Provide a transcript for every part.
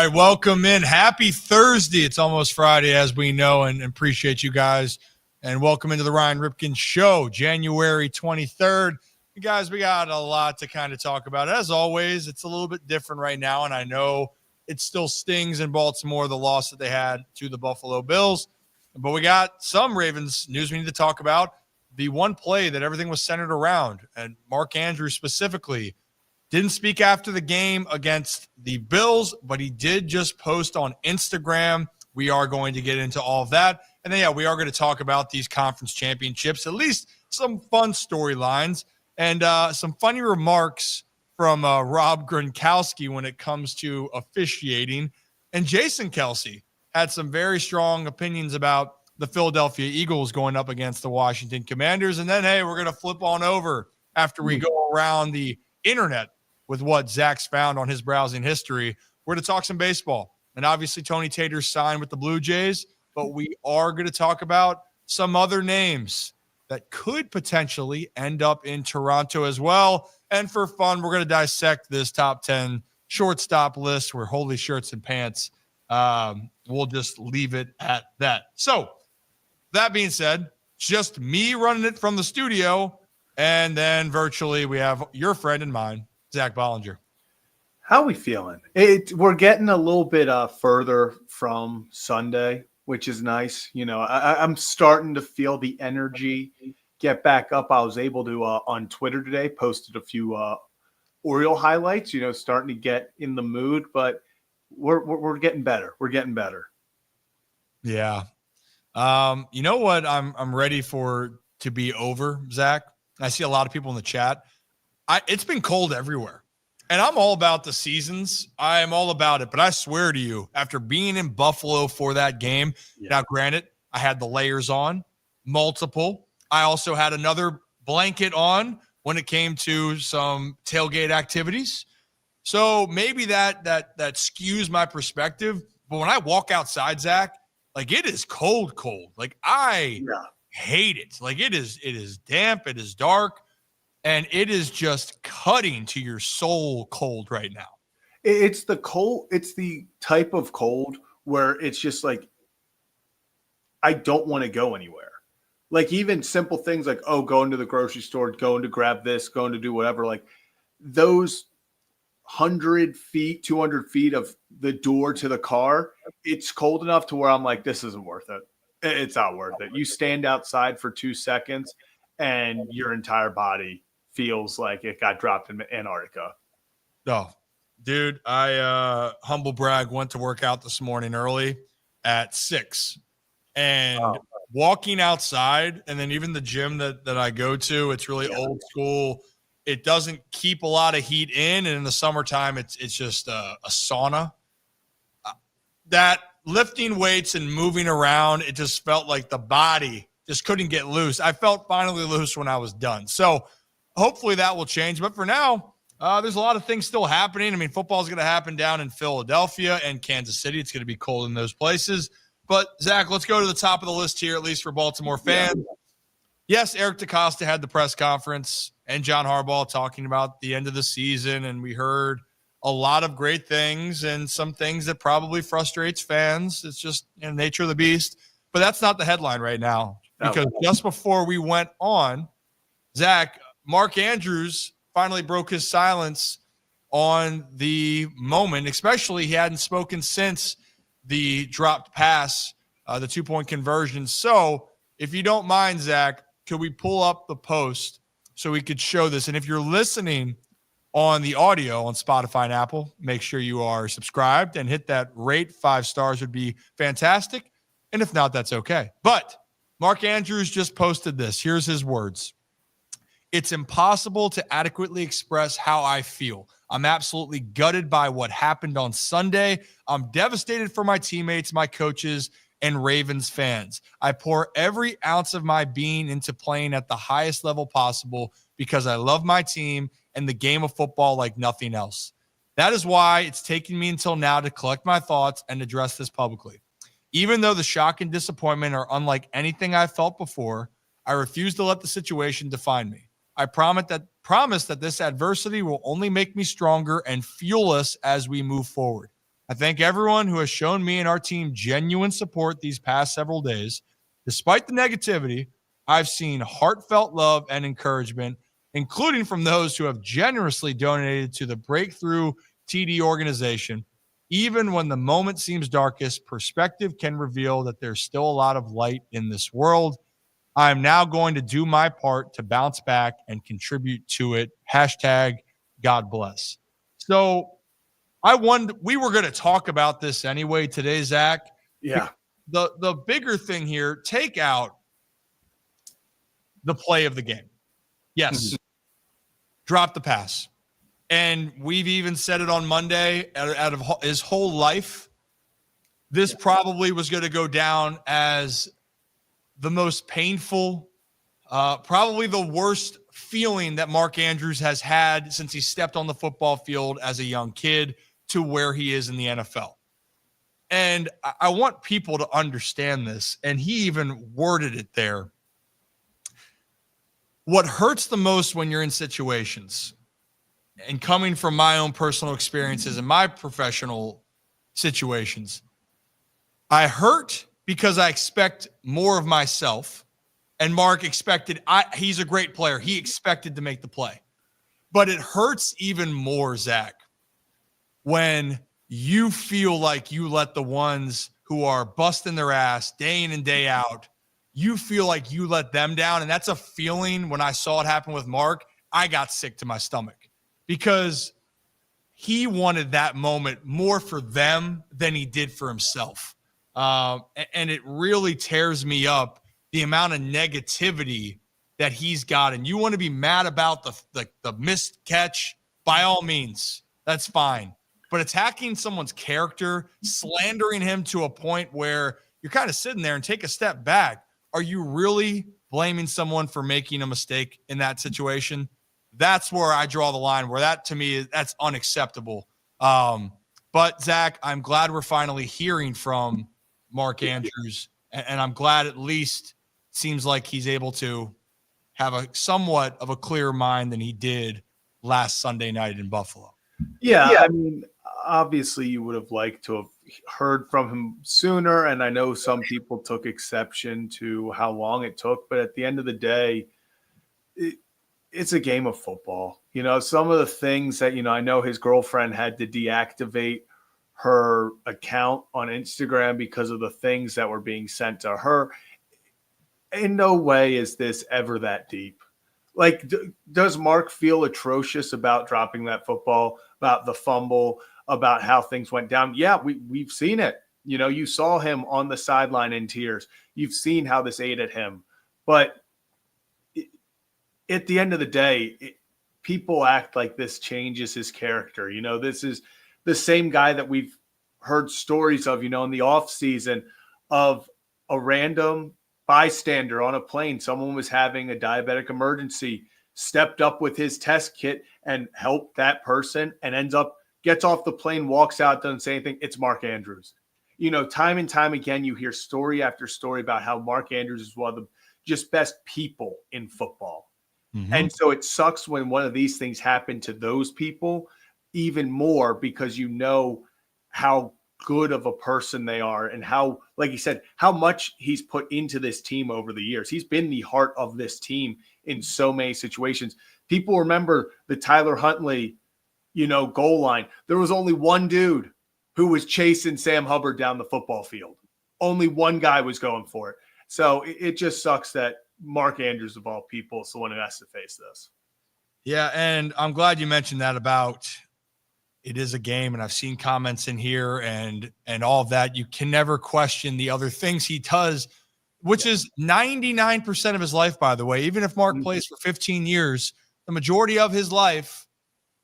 right, welcome in. Happy Thursday. It's almost Friday, as we know, and appreciate you guys. And welcome into the Ryan Ripken Show, January 23rd. You guys, we got a lot to kind of talk about. As always, it's a little bit different right now, and I know it still stings in Baltimore, the loss that they had to the Buffalo Bills. But we got some Ravens news we need to talk about. The one play that everything was centered around, and Mark Andrews specifically, didn't speak after the game against the Bills, but he did just post on Instagram. We are going to get into all of that. And then, yeah, we are going to talk about these conference championships, at least some fun storylines and some funny remarks from Rob Gronkowski when it comes to officiating. And Jason Kelsey had some very strong opinions about the Philadelphia Eagles going up against the Washington Commanders. And then, hey, we're going to flip on over after we go around the internet with what Zach's found on his browsing history. We're going to talk some baseball. And obviously Tony Tater's signed with the Blue Jays, but we are going to talk about some other names that could potentially end up in Toronto as well. And for fun, we're going to dissect this top 10 shortstop list. We're holy shirts and pants. We'll just leave it at that. So that being said, just me running it from the studio. And then virtually we have your friend and mine, Zach Bollinger. How are we feeling? We're getting a little bit further from Sunday, which is nice. You know, I'm starting to feel the energy get back up. I was able to, on Twitter today, posted a few Oriole highlights, you know, starting to get in the mood, but we're getting better. We're getting better. Yeah. You know what I'm ready for to be over, Zach? I see a lot of people in the chat. It's been cold everywhere, and I'm all about the seasons. I am all about it, but I swear to you, after being in Buffalo for that game, Now granted, I had the layers on, multiple. I also had another blanket on when it came to some tailgate activities. So maybe that skews my perspective. But when I walk outside, Zach, like it is cold. Like I hate it. Like it is damp. It is dark. And it is just cutting to your soul cold right now. It's the cold. It's the type of cold where it's just like, I don't want to go anywhere. Like even simple things like, going to the grocery store, going to grab this, going to do whatever. Like those 100 feet, 200 feet of the door to the car, it's cold enough to where I'm like, this isn't worth it. It's not worth it. You stand outside for 2 seconds and your entire body feels like it got dropped in Antarctica. Oh, dude, I humble brag, went to work out this morning early at 6 and walking outside, and then even the gym that I go to, it's really old school. It doesn't keep a lot of heat in, and in the summertime, it's just a sauna. That lifting weights and moving around, it just felt like the body just couldn't get loose. I felt finally loose when I was done. So hopefully that will change. But for now, there's a lot of things still happening. I mean, football is going to happen down in Philadelphia and Kansas City. It's going to be cold in those places. But, Zach, let's go to the top of the list here, at least for Baltimore fans. Yeah. Yes, Eric DeCosta had the press conference and John Harbaugh talking about the end of the season, and we heard a lot of great things and some things that probably frustrates fans. It's just nature of the beast. But that's not the headline right now, because just before we went on, Zach, Mark Andrews finally broke his silence on the moment, especially he hadn't spoken since the dropped pass, the 2-point conversion. So if you don't mind, Zach, could we pull up the post so we could show this? And if you're listening on the audio on Spotify and Apple, make sure you are subscribed and hit that rate. 5 stars would be fantastic. And if not, that's okay. But Mark Andrews just posted this. Here's his words. It's impossible to adequately express how I feel. I'm absolutely gutted by what happened on Sunday. I'm devastated for my teammates, my coaches, and Ravens fans. I pour every ounce of my being into playing at the highest level possible because I love my team and the game of football like nothing else. That is why it's taken me until now to collect my thoughts and address this publicly. Even though the shock and disappointment are unlike anything I've felt before, I refuse to let the situation define me. I promise that this adversity will only make me stronger and fuel us as we move forward. I thank everyone who has shown me and our team genuine support these past several days. Despite the negativity, I've seen heartfelt love and encouragement, including from those who have generously donated to the Breakthrough TD organization. Even when the moment seems darkest, perspective can reveal that there's still a lot of light in this world. I'm now going to do my part to bounce back and contribute to it. Hashtag God bless. So we were going to talk about this anyway today, Zach. Yeah. The bigger thing here, take out the play of the game. Yes. Drop the pass. And we've even said it on Monday, out of his whole life, this probably was going to go down as the most painful, probably the worst feeling that Mark Andrews has had since he stepped on the football field as a young kid to where he is in the NFL. And I want people to understand this. And he even worded it there. What hurts the most when you're in situations, and coming from my own personal experiences and my professional situations, I hurt because I expect more of myself. And Mark expected, he's a great player. He expected to make the play. But it hurts even more, Zach, when you feel like you let the ones who are busting their ass day in and day out, you feel like you let them down. And that's a feeling. When I saw it happen with Mark, I got sick to my stomach because he wanted that moment more for them than he did for himself. And it really tears me up, the amount of negativity that he's got. And you want to be mad about the missed catch, by all means, that's fine. But attacking someone's character, slandering him to a point where you're kind of sitting there and take a step back. Are you really blaming someone for making a mistake in that situation? That's where I draw the line, where that, to me, that's unacceptable. But, Zach, I'm glad we're finally hearing from Mark Andrews, and I'm glad at least seems like he's able to have a somewhat of a clearer mind than he did last Sunday night in Buffalo. Yeah, I mean, obviously you would have liked to have heard from him sooner, and I know some people took exception to how long it took, but at the end of the day, it's a game of football. You know, some of the things that, I know his girlfriend had to deactivate her account on Instagram because of the things that were being sent to her. In no way is this ever that deep. Like, does Mark feel atrocious about dropping that football, about the fumble, about how things went down? Yeah, we've seen it. You saw him on the sideline in tears. You've seen how this ate at him. But at the end of the day, people act like this changes his character. This is the same guy that we've heard stories of, in the offseason, of a random bystander on a plane. Someone was having a diabetic emergency, stepped up with his test kit and helped that person, and gets off the plane, walks out, doesn't say anything. It's Mark Andrews. Time and time again, you hear story after story about how Mark Andrews is one of the just best people in football. Mm-hmm. And so it sucks when one of these things happen to those people even more, because how good of a person they are, and how, like you said, how much he's put into this team over the years. He's been the heart of this team in so many situations. People remember the Tyler Huntley, goal line. There was only one dude who was chasing Sam Hubbard down the football field. Only one guy was going for it. So it just sucks that Mark Andrews, of all people, is the one who has to face this. Yeah, and I'm glad you mentioned that about it is a game, and I've seen comments in here and all of that. You can never question the other things he does, which is 99% of his life, by the way. Even if Mark plays for 15 years, the majority of his life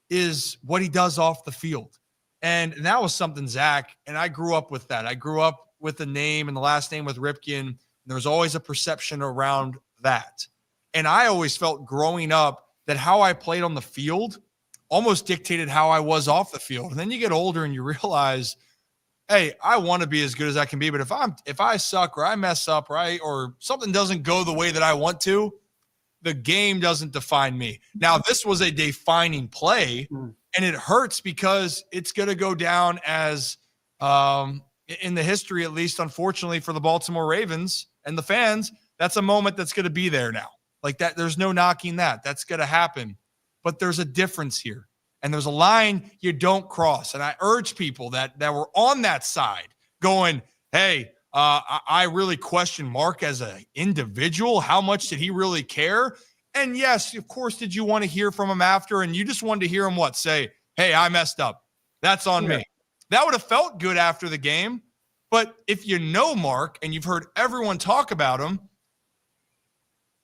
is what he does off the field. And that was something, Zach, and I grew up with that. I grew up with the name and the last name with Ripken, and there was always a perception around that. And I always felt growing up that how I played on the field almost dictated how I was off the field. And then you get older and you realize, hey, I want to be as good as I can be, but if I suck or I mess up, right, or something doesn't go the way that I want to, the game doesn't define me. Now, this was a defining play, and it hurts because it's going to go down as in the history, at least, unfortunately, for the Baltimore Ravens and the fans. That's a moment that's going to be there now. Like that, there's no knocking that. That's going to happen. But there's a difference here. And there's a line you don't cross. And I urge people that were on that side going, hey, I really question Mark as an individual. How much did he really care? And yes, of course, did you want to hear from him after? And you just wanted to hear him say, hey, I messed up. That's on me. That would have felt good after the game. But if you know Mark and you've heard everyone talk about him,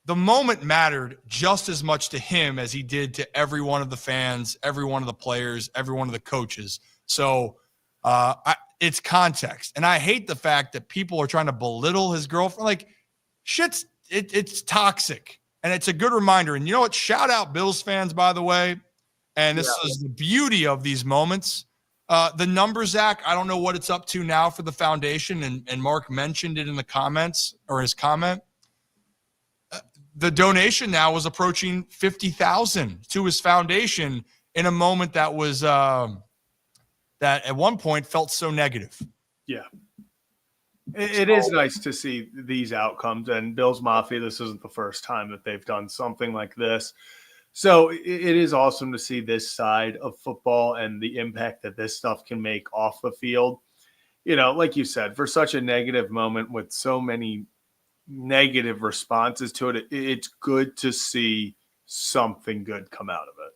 the moment mattered just as much to him as he did to every one of the fans, every one of the players, every one of the coaches. So it's context. And I hate the fact that people are trying to belittle his girlfriend. Like, it's toxic. And it's a good reminder. And you know what? Shout out Bills fans, by the way. And this is the beauty of these moments. The numbers, Zach, I don't know what it's up to now for the foundation. And Mark mentioned it in the comments or his comment. The donation now was approaching 50,000 to his foundation in a moment that was that at one point felt so negative. Yeah. It is nice to see these outcomes, and Bills Mafia, this isn't the first time that they've done something like this. So it is awesome to see this side of football and the impact that this stuff can make off the field. You know, like you said, for such a negative moment with so many negative responses to it, it's good to see something good come out of it.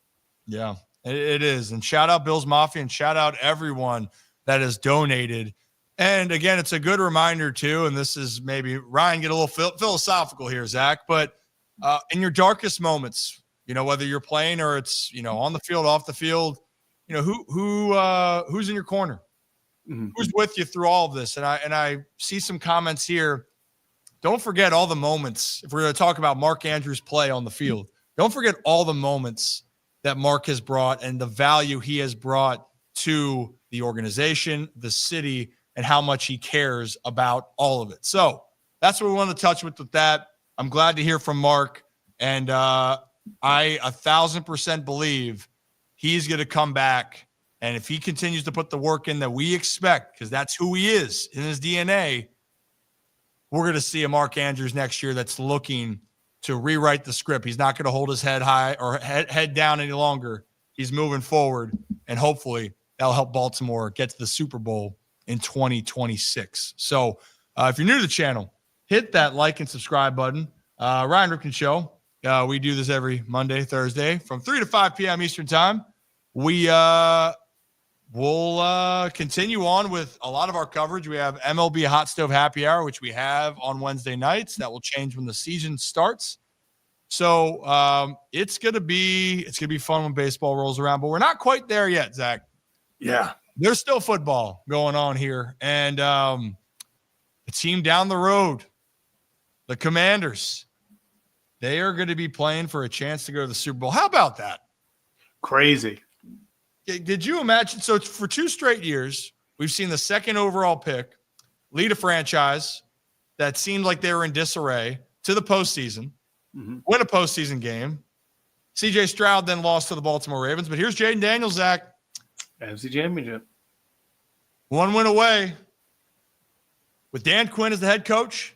Yeah, it is. And shout out Bills Mafia and shout out everyone that has donated. And again, it's a good reminder too, and this is maybe Ryan get a little philosophical here, Zach, but in your darkest moments, you know, whether you're playing or it's, you know, on the field, off the field, you know, who's in your corner? Mm-hmm. Who's with you through all of this? And I see some comments here. Don't forget all the moments. If we're going to talk about Mark Andrews' play on the field, don't forget all the moments that Mark has brought and the value he has brought to the organization, the city, and how much he cares about all of it. So that's what we want to touch with that. I'm glad to hear from Mark. And I 1,000% believe he's going to come back. And if he continues to put the work in that we expect, because that's who he is in his DNA, we're going to see a Mark Andrews next year that's looking to rewrite the script. He's not going to hold his head high or head down any longer. He's moving forward, and hopefully that'll help Baltimore get to the Super Bowl in 2026. So if you're new to the channel, hit that like and subscribe button. Ryan Ripken Show. We do this every Monday, Thursday from 3 to 5 p.m. Eastern time. We'll continue on with a lot of our coverage. We have MLB Hot Stove Happy Hour, which we have on Wednesday nights. That will change when the season starts. So it's gonna be fun when baseball rolls around, but we're not quite there yet, Zach. Yeah, there's still football going on here, and the team down the road, the Commanders, they are going to be playing for a chance to go to the Super Bowl. How about that? Crazy. Did you imagine? So for 2 straight years, we've seen the second overall pick lead a franchise that seemed like they were in disarray to the postseason, win a postseason game. C.J. Stroud then lost to the Baltimore Ravens. But here's Jaden Daniels, Zach. AFC Championship. 1 win away with Dan Quinn as the head coach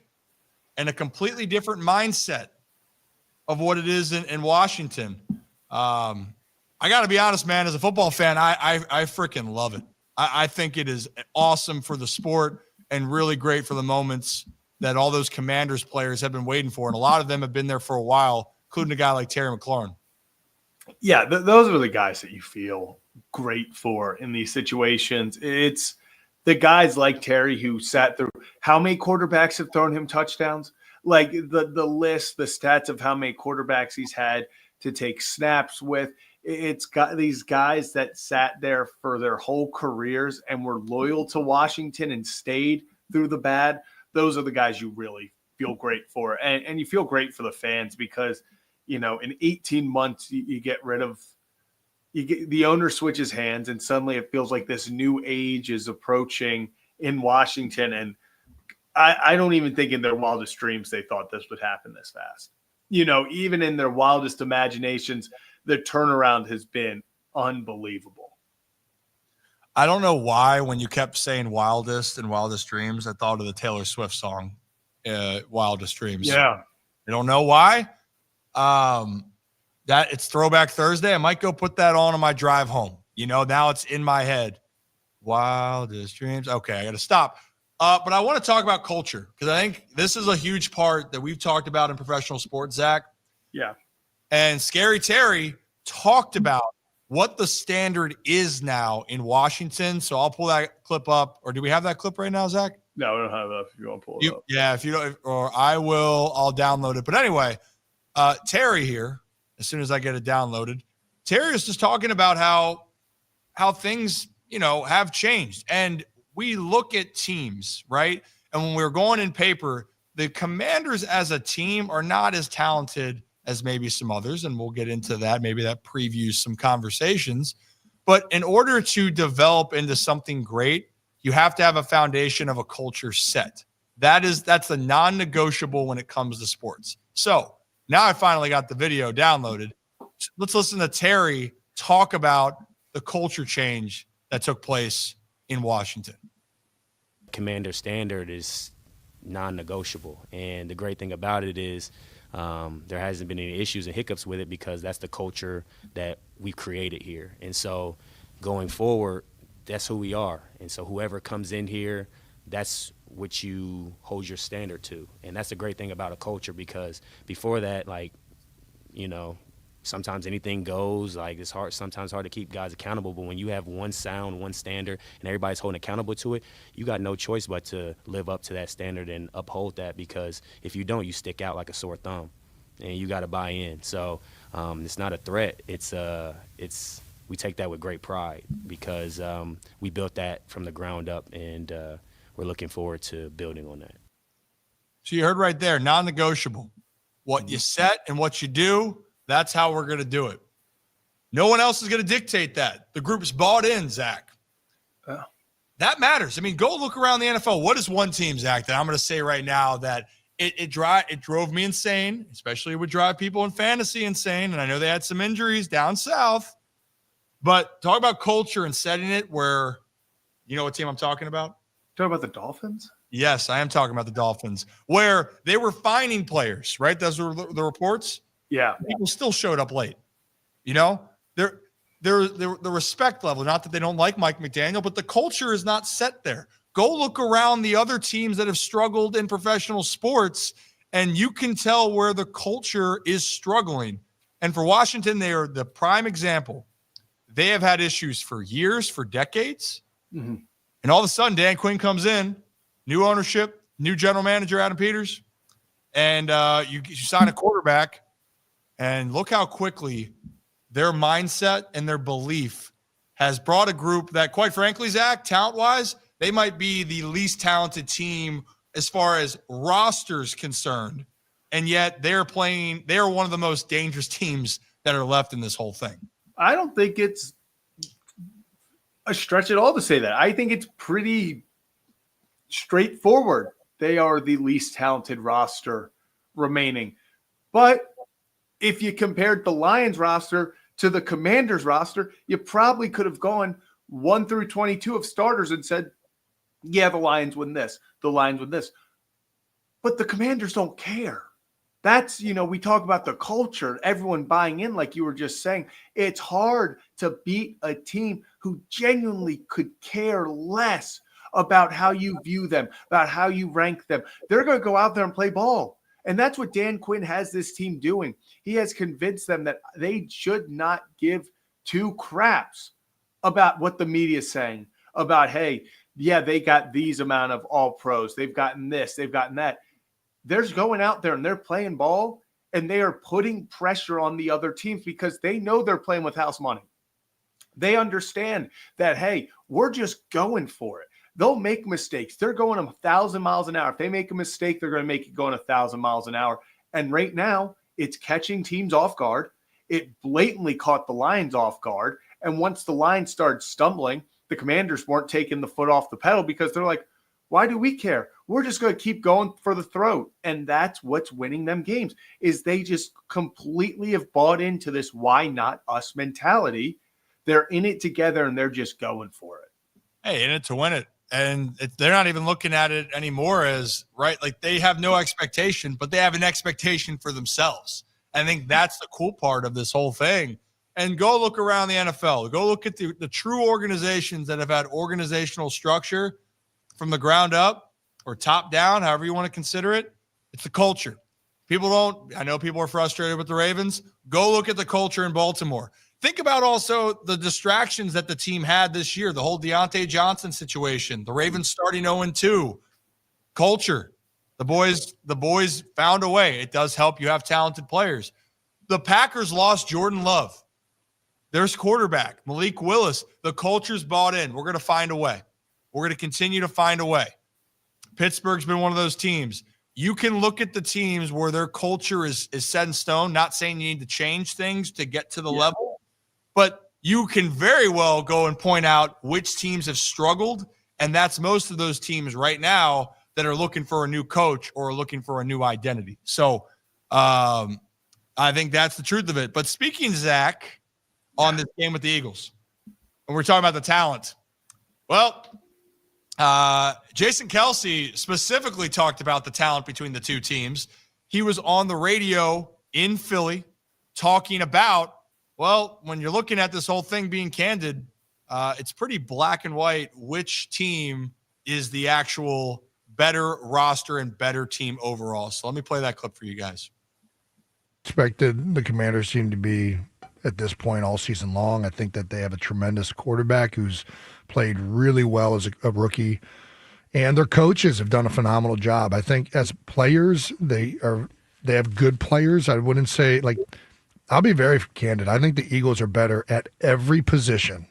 and a completely different mindset of what it is in Washington. I got to be honest, man, as a football fan, I freaking love it. I think it is awesome for the sport and really great for the moments that all those Commanders players have been waiting for. And a lot of them have been there for a while, including a guy like Terry McLaurin. Yeah, those are the guys that you feel great for in these situations. It's the guys like Terry who sat through – how many quarterbacks have thrown him touchdowns? Like the list, the stats of how many quarterbacks he's had to take snaps with. It's got these guys that sat there for their whole careers and were loyal to Washington and stayed through the bad. Those are the guys you really feel great for. And you feel great for the fans because, you know, in 18 months, you get rid of – the owner switches hands and suddenly it feels like this new age is approaching in Washington. And I don't even think in their wildest dreams they thought this would happen this fast. You know, even in their wildest imaginations – the turnaround has been unbelievable. I don't know why when you kept saying Wildest and Wildest Dreams, I thought of the Taylor Swift song, Wildest Dreams. Yeah. I don't know why. That it's Throwback Thursday. I might go put that on my drive home. Now it's in my head. Wildest Dreams. Okay, I got to stop. But I want to talk about culture because I think this is a huge part that we've talked about in professional sports, Zach. Yeah. And Scary Terry talked about what the standard is now in Washington. So I'll pull that clip up. Or do we have that clip right now, Zach? No, we don't have that if you want to pull it up. Yeah, if you don't, or I will, I'll download it. But anyway, Terry here, as soon as I get it downloaded, Terry is just talking about how things, have changed. And we look at teams, right? And when we're going in paper, the Commanders as a team are not as talented as maybe some others. And we'll get into that. Maybe that previews some conversations. But in order to develop into something great, you have to have a foundation of a culture set. That's the non-negotiable when it comes to sports. So now I finally got the video downloaded. Let's listen to Terry talk about the culture change that took place in Washington. Commander standard is non-negotiable. And the great thing about it is there hasn't been any issues and hiccups with it because that's the culture that we've created here. And so going forward, that's who we are. And so whoever comes in here, that's what you hold your standard to. And that's the great thing about a culture because before that, sometimes anything goes. It's sometimes hard to keep guys accountable. But when you have one sound, one standard, and everybody's holding accountable to it, you got no choice but to live up to that standard and uphold that because if you don't, you stick out like a sore thumb. And you got to buy in. So it's not a threat. We take that with great pride because we built that from the ground up, and we're looking forward to building on that. So you heard right there, non-negotiable. What you set and what you do, that's how we're going to do it. No one else is going to dictate that. The group's bought in, Zach. That matters. I mean, go look around the NFL. What is one team, Zach, that I'm going to say right now that it drove me insane, especially it would drive people in fantasy insane, and I know they had some injuries down south. But talk about culture and setting it where, you know what team I'm talking about? Talking about the Dolphins? Yes, I am talking about the Dolphins, where they were fining players, right? Those were the reports. Yeah. People still showed up late. The respect level, not that they don't like Mike McDaniel, but the culture is not set there. Go look around the other teams that have struggled in professional sports, and you can tell where the culture is struggling. And for Washington, they are the prime example. They have had issues for years, for decades. Mm-hmm. And all of a sudden, Dan Quinn comes in, new ownership, new general manager, Adam Peters, and you sign a quarterback, and look how quickly their mindset and their belief has brought a group that, quite frankly, Zach, talent-wise, they might be the least talented team as far as rosters concerned, and yet they are one of the most dangerous teams that are left in this whole thing. I don't think it's a stretch at all to say that. I think it's pretty straightforward. They are the least talented roster remaining. But if you compared the Lions roster to the Commanders roster, you probably could have gone 1 through 22 of starters and said, yeah, the Lions win this, the Lions win this. But the Commanders don't care. That's, we talk about the culture, everyone buying in, like you were just saying. It's hard to beat a team who genuinely could care less about how you view them, about how you rank them. They're going to go out there and play ball. And that's what Dan Quinn has this team doing. He has convinced them that they should not give two craps about what the media is saying about, hey, yeah, they got these amount of all pros. They've gotten this, they've gotten that. They're going out there and they're playing ball, and they are putting pressure on the other teams because they know they're playing with house money. They understand that, hey, we're just going for it. They'll make mistakes. They're going 1,000 miles an hour. If they make a mistake, they're going to make it going 1,000 miles an hour. And right now, it's catching teams off guard. It blatantly caught the Lions off guard. And once the Lions started stumbling, the Commanders weren't taking the foot off the pedal because they're like, why do we care? We're just going to keep going for the throat. And that's what's winning them games, is they just completely have bought into this why not us mentality. They're in it together and they're just going for it. hey, in it to win it. And they're not even looking at it anymore as, right, like they have no expectation, but they have an expectation for themselves. I think that's the cool part of this whole thing. And go look around the NFL. Go look at the true organizations that have had organizational structure from the ground up or top down, however you want to consider it. It's the culture. I know people are frustrated with the Ravens. Go look at the culture in Baltimore. Think about also the distractions that the team had this year, the whole Deontay Johnson situation, the Ravens starting 0-2, culture. The boys found a way. It does help. You have talented players. The Packers lost Jordan Love. There's quarterback, Malik Willis. The culture's bought in. We're going to find a way. We're going to continue to find a way. Pittsburgh's been one of those teams. You can look at the teams where their culture is set in stone, not saying you need to change things to get to the level, but you can very well go and point out which teams have struggled, and that's most of those teams right now that are looking for a new coach or looking for a new identity. So I think that's the truth of it. But speaking, Zach, on this game with the Eagles, and we're talking about the talent. Well, Jason Kelce specifically talked about the talent between the two teams. He was on the radio in Philly talking about, well, when you're looking at this whole thing being candid, it's pretty black and white which team is the actual better roster and better team overall. So let me play that clip for you guys. Expected. The Commanders seem to be at this point all season long. I think that they have a tremendous quarterback who's played really well as a rookie, and their coaches have done a phenomenal job. I think as players, they have good players. I wouldn't say, like, I'll be very candid. I think the Eagles are better at every position.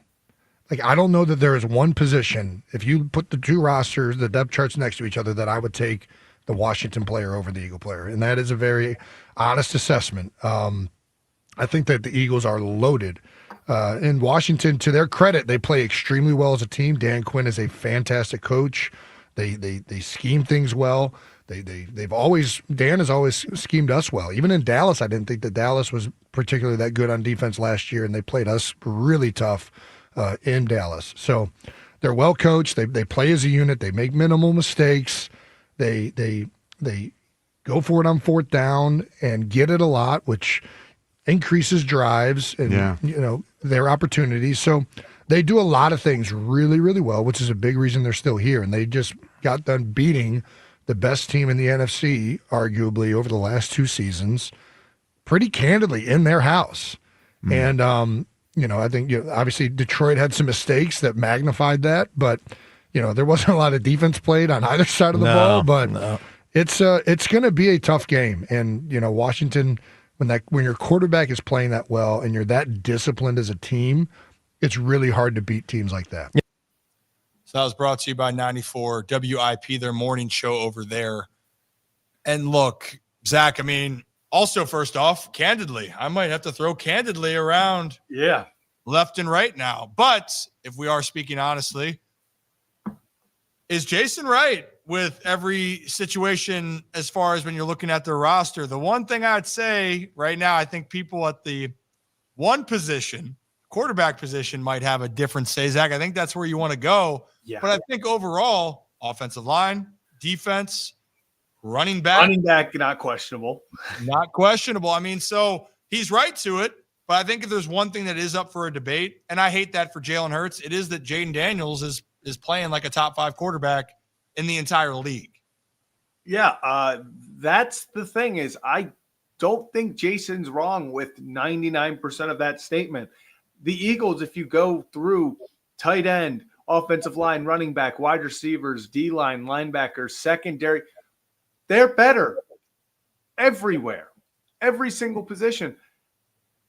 Like, I don't know that there is one position, if you put the two rosters, the depth charts next to each other, that I would take the Washington player over the Eagle player. And that is a very honest assessment. I think that the Eagles are loaded. In Washington, to their credit, they play extremely well as a team. Dan Quinn is a fantastic coach. They scheme things well. Dan has always schemed us well. Even in Dallas, I didn't think that Dallas was particularly that good on defense last year, and they played us really tough in Dallas. So they're well coached. They play as a unit. They make minimal mistakes. They go for it on fourth down and get it a lot, which increases drives and their opportunities. So they do a lot of things really, really well, which is a big reason they're still here. And they just got done beating the best team in the NFC, arguably, over the last two seasons, pretty candidly in their house. And, I think obviously Detroit had some mistakes that magnified that, but, there wasn't a lot of defense played on either side of the ball. But it's going to be a tough game. And, Washington, when your quarterback is playing that well and you're that disciplined as a team, it's really hard to beat teams like that. So that was brought to you by 94 WIP, their morning show over there. And look, Zach, I mean, also first off, candidly, I might have to throw candidly around left and right now. But if we are speaking honestly, is Jason right with every situation as far as when you're looking at their roster? The one thing I'd say right now, I think people at the one position, quarterback position, might have a different say, Zach. I think that's where you want to go. Yeah. But I think overall, offensive line, defense, running back, not questionable. Not questionable. I mean, so he's right to it. But I think if there's one thing that is up for a debate, and I hate that for Jalen Hurts, it is that Jaden Daniels is playing like a top 5 quarterback in the entire league. Yeah, that's the thing is I don't think Jason's wrong with 99% of that statement. The Eagles, if you go through tight end, offensive line, running back, wide receivers, D-line, linebackers, secondary, they're better everywhere, every single position.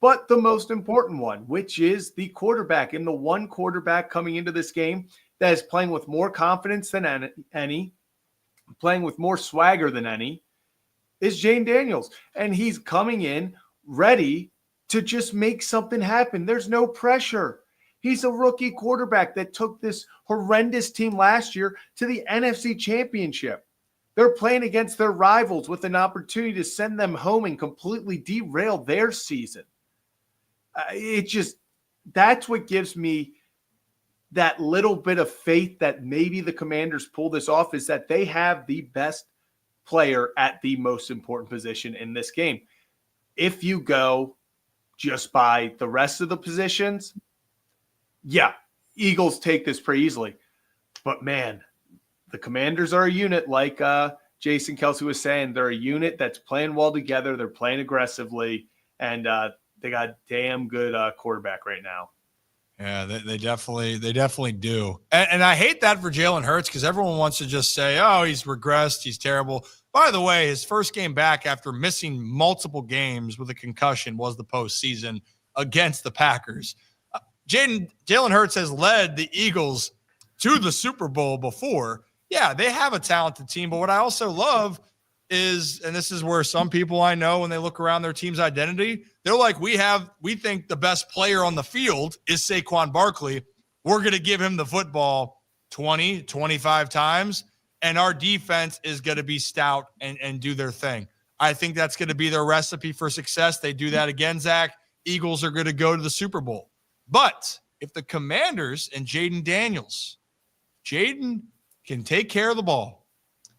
But the most important one, which is the quarterback, and the one quarterback coming into this game that is playing with more confidence than any, playing with more swagger than any, is Jane Daniels. And he's coming in ready to just make something happen. There's no pressure. He's a rookie quarterback that took this horrendous team last year to the NFC Championship. They're playing against their rivals with an opportunity to send them home and completely derail their season. That's what gives me that little bit of faith that maybe the Commanders pull this off is that they have the best player at the most important position in this game. If you go just by the rest of the positions, yeah, Eagles take this pretty easily. But, man, the Commanders are a unit like Jason Kelsey was saying. They're a unit that's playing well together. They're playing aggressively, and they got a damn good quarterback right now. Yeah, they definitely do. And I hate that for Jalen Hurts because everyone wants to just say, oh, he's regressed, he's terrible. By the way, his first game back after missing multiple games with a concussion was the postseason against the Packers. Jalen Hurts has led the Eagles to the Super Bowl before. Yeah, they have a talented team, but what I also love is, and this is where some people I know when they look around their team's identity, they're like, we think the best player on the field is Saquon Barkley. We're going to give him the football 20, 25 times, and our defense is going to be stout and do their thing. I think that's going to be their recipe for success. They do that again, Zach. Eagles are going to go to the Super Bowl. But if the Commanders and Jaden can take care of the ball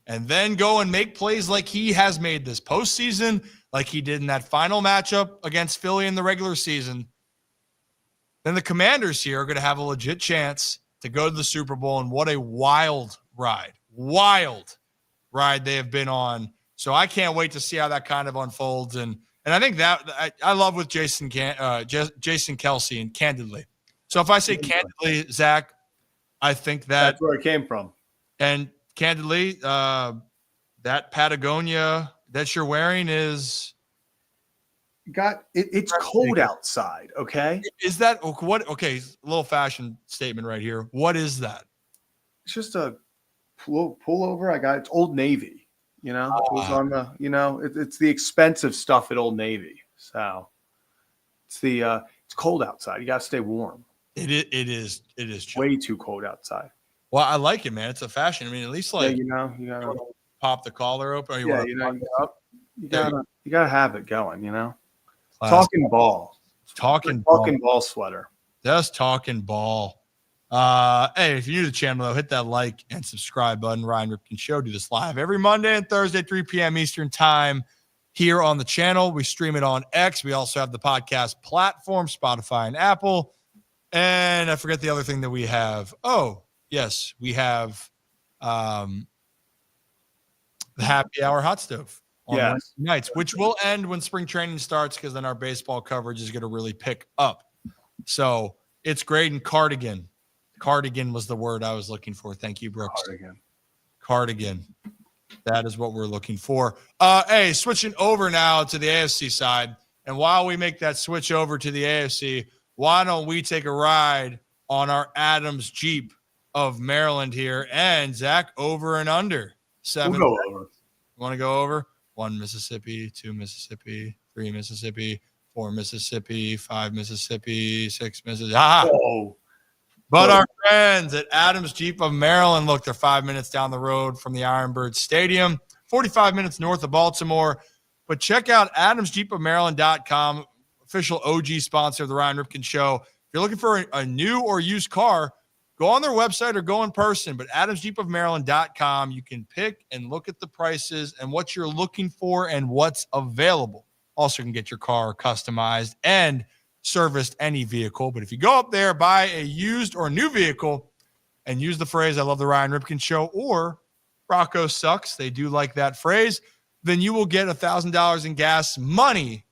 and then go and make plays like he has made this postseason, like he did in that final matchup against Philly in the regular season, then the Commanders here are going to have a legit chance to go to the Super Bowl. And what a wild ride they have been on. So I can't wait to see how that kind of unfolds. And I think that I love with Jason Kelsey and candidly. So if I say candidly, Zach, I think that's where it came from. And candidly, that Patagonia that you're wearing is it's cold outside. Okay. Is that what? Okay. A little fashion statement right here. What is that? It's just a pullover. It's Old Navy. It was on the, it's the expensive stuff at Old Navy. So it's cold outside. You got to stay warm. It is way too cold outside. Well, I like it, man. It's a fashion. I mean, at least you gotta pop the collar open. You gotta have it going. Talking ball sweater. Just talking ball. Hey, if you're new to the channel, though, hit that like and subscribe button. Ryan Ripken Show. Do this live every Monday and Thursday, 3 p.m. Eastern time here on the channel. We stream it on X. We also have the podcast platform, Spotify and Apple. And I forget the other thing that we have. Oh, yes, we have the Happy Hour Hot Stove on Wednesday nights, which will end when spring training starts because then our baseball coverage is going to really pick up. So it's great. And Cardigan was the word I was looking for. Thank you, Brooks. Cardigan. That is what we're looking for. Hey, switching over now to the AFC side. And while we make that switch over to the AFC, why don't we take a ride on our Adams Jeep of Maryland here? And Zach, over and under 7. We'll go over. You want to go over? 1 Mississippi, 2 Mississippi, 3 Mississippi, 4 Mississippi, 5 Mississippi, 6 Mississippi. Oh. But our friends at Adams Jeep of Maryland, look, they're 5 minutes down the road from the Ironbird Stadium, 45 minutes north of Baltimore. But check out AdamsJeepofMaryland.com, official OG sponsor of the Ryan Ripken Show. If you're looking for a new or used car, go on their website or go in person. But AdamsJeepofMaryland.com, you can pick and look at the prices and what you're looking for and what's available. Also, you can get your car customized and serviced any vehicle. But if you go up there, buy a used or new vehicle and use the phrase, I love the Ryan Ripken Show, or Rocco sucks, they do like that phrase, then you will get $1,000 in gas money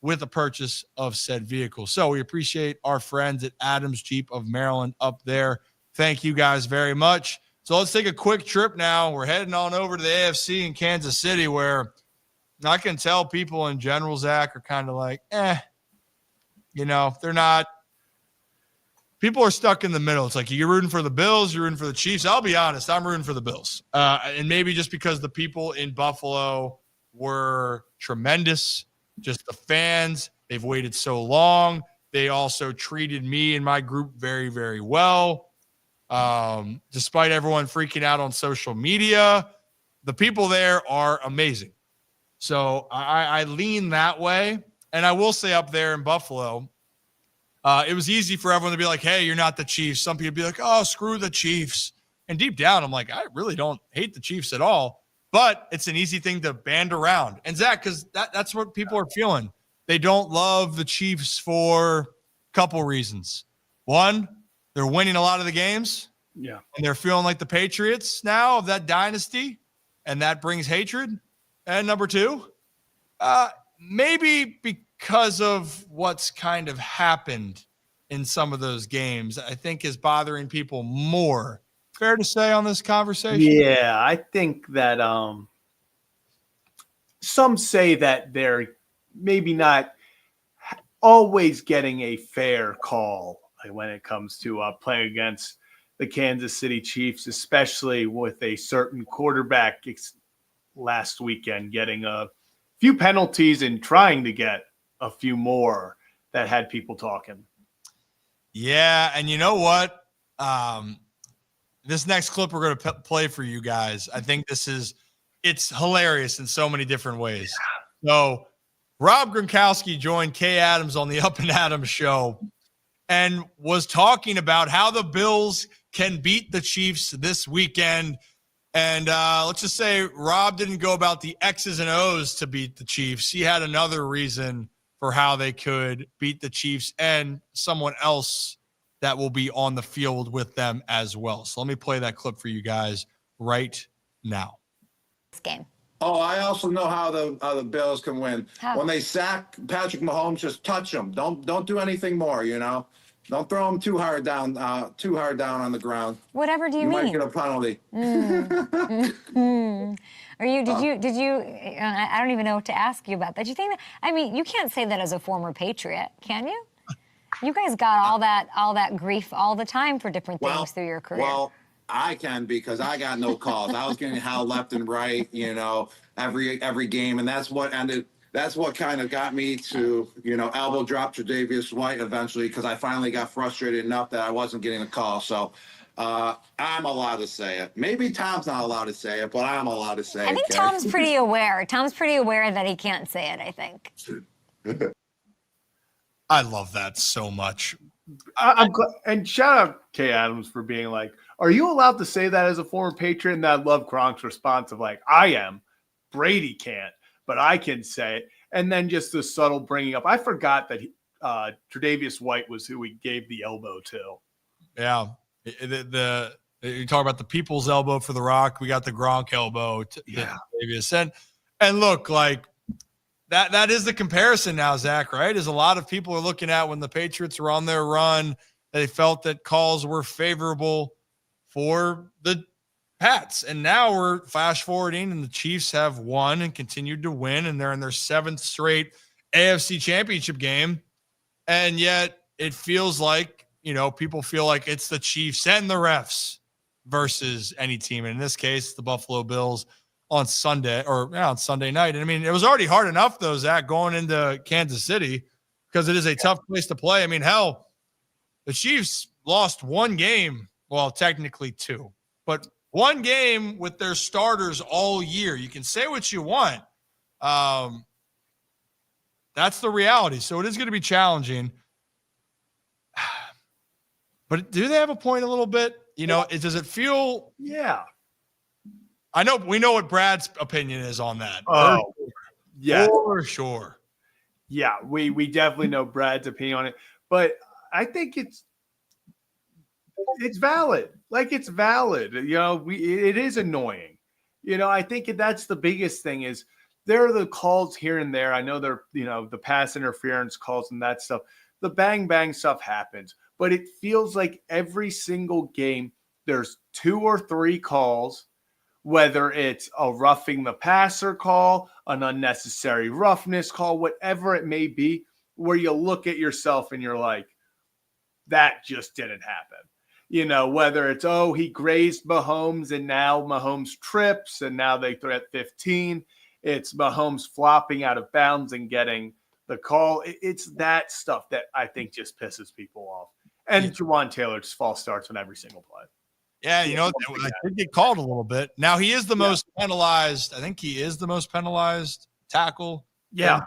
with the purchase of said vehicle. So we appreciate our friends at Adams Jeep of Maryland up there. Thank you guys very much. So let's take a quick trip now. We're heading on over to the AFC in Kansas City, where I can tell people in general, Zach, are kind of like, they're not. People are stuck in the middle. It's like you're rooting for the Bills, you're rooting for the Chiefs. I'll be honest, I'm rooting for the Bills. And maybe just because the people in Buffalo were tremendous, just the fans, they've waited so long. They also treated me and my group very, very well. Despite everyone freaking out on social media, the people there are amazing. So I lean that way. And I will say up there in Buffalo, it was easy for everyone to be like, hey, you're not the Chiefs. Some people be like, oh, screw the Chiefs. And deep down, I'm like, I really don't hate the Chiefs at all. But it's an easy thing to band around. And Zach, because that's what people are feeling. They don't love the Chiefs for a couple reasons. One, they're winning a lot of the games. Yeah. And they're feeling like the Patriots now of that dynasty. And that brings hatred. And number two, maybe because of what's kind of happened in some of those games, I think is bothering people more. Fair to say on this conversation? Yeah, I think that some say that they're maybe not always getting a fair call when it comes to playing against the Kansas City Chiefs, especially with a certain quarterback last weekend getting a few penalties and trying to get a few more that had people talking. Yeah, and you know what? This next clip we're going to play for you guys, I think it's hilarious in so many different ways. So Rob Gronkowski joined Kay Adams on the Up and Adams show and was talking about how the Bills can beat the Chiefs this weekend. And let's just say Rob didn't go about the X's and O's to beat the Chiefs. He had another reason for how they could beat the Chiefs and someone else that will be on the field with them as well. So let me play that clip for you guys right now. This game. Oh, I also know how the Bills can win. How? When they sack Patrick Mahomes, just touch him. Don't do anything more. Don't throw him too hard down on the ground. Whatever do you mean? You might get a penalty. Did you? I don't even know what to ask you about that. Do you think that? I mean, you can't say that as a former Patriot, can you? You guys got all that grief all the time for different things through your career. Well, I can because I got no calls. I was getting held left and right, every game, and that's what kind of got me to, elbow drop Tre'Davious White eventually because I finally got frustrated enough that I wasn't getting a call. So I'm allowed to say it. Maybe Tom's not allowed to say it, but I'm allowed to say it. I think Tom's pretty aware. Tom's pretty aware that he can't say it, I think. I love that so much. I'm glad, and shout out Kay Adams for being like, are you allowed to say that as a former Patriot? And I love Gronk's response of like, I am. Brady can't, but I can say it. And then just the subtle bringing up. I forgot that Tre'Davious White was who he gave the elbow to. Yeah. You talk about the people's elbow for The Rock. We got the Gronk elbow to Tre'Davious. And look, like, That is the comparison now, Zach, right? Is a lot of people are looking at when the Patriots were on their run, they felt that calls were favorable for the Pats. And now we're flash forwarding and the Chiefs have won and continued to win. And they're in their 7th straight AFC Championship game. And yet it feels like, people feel like it's the Chiefs and the refs versus any team. And in this case, the Buffalo Bills on Sunday night. And I mean, it was already hard enough though, Zach, going into Kansas City because it is a tough place to play. I mean, hell, the Chiefs lost one game. Well, technically 2, but one game with their starters all year. You can say what you want. That's the reality. So it is going to be challenging, but do they have a point a little bit? Does it feel? Yeah. We know what Brad's opinion is on that. Oh, yeah. For sure. Yeah, we definitely know Brad's opinion on it. But I think it's valid. Like, it's valid. It is annoying. I think that's the biggest thing is there are the calls here and there. I know they're, the pass interference calls and that stuff. The bang, bang stuff happens. But it feels like every single game there's 2 or 3 calls, whether it's a roughing the passer call, an unnecessary roughness call, whatever it may be, where you look at yourself and you're like, that just didn't happen. Whether it's, he grazed Mahomes and now Mahomes trips and now they throw at 15. It's Mahomes flopping out of bounds and getting the call. It's that stuff that I think just pisses people off. And Jawan Taylor just false starts on every single play. Yeah, I did get called a little bit. Now he is the most penalized. I think he is the most penalized tackle. Yeah.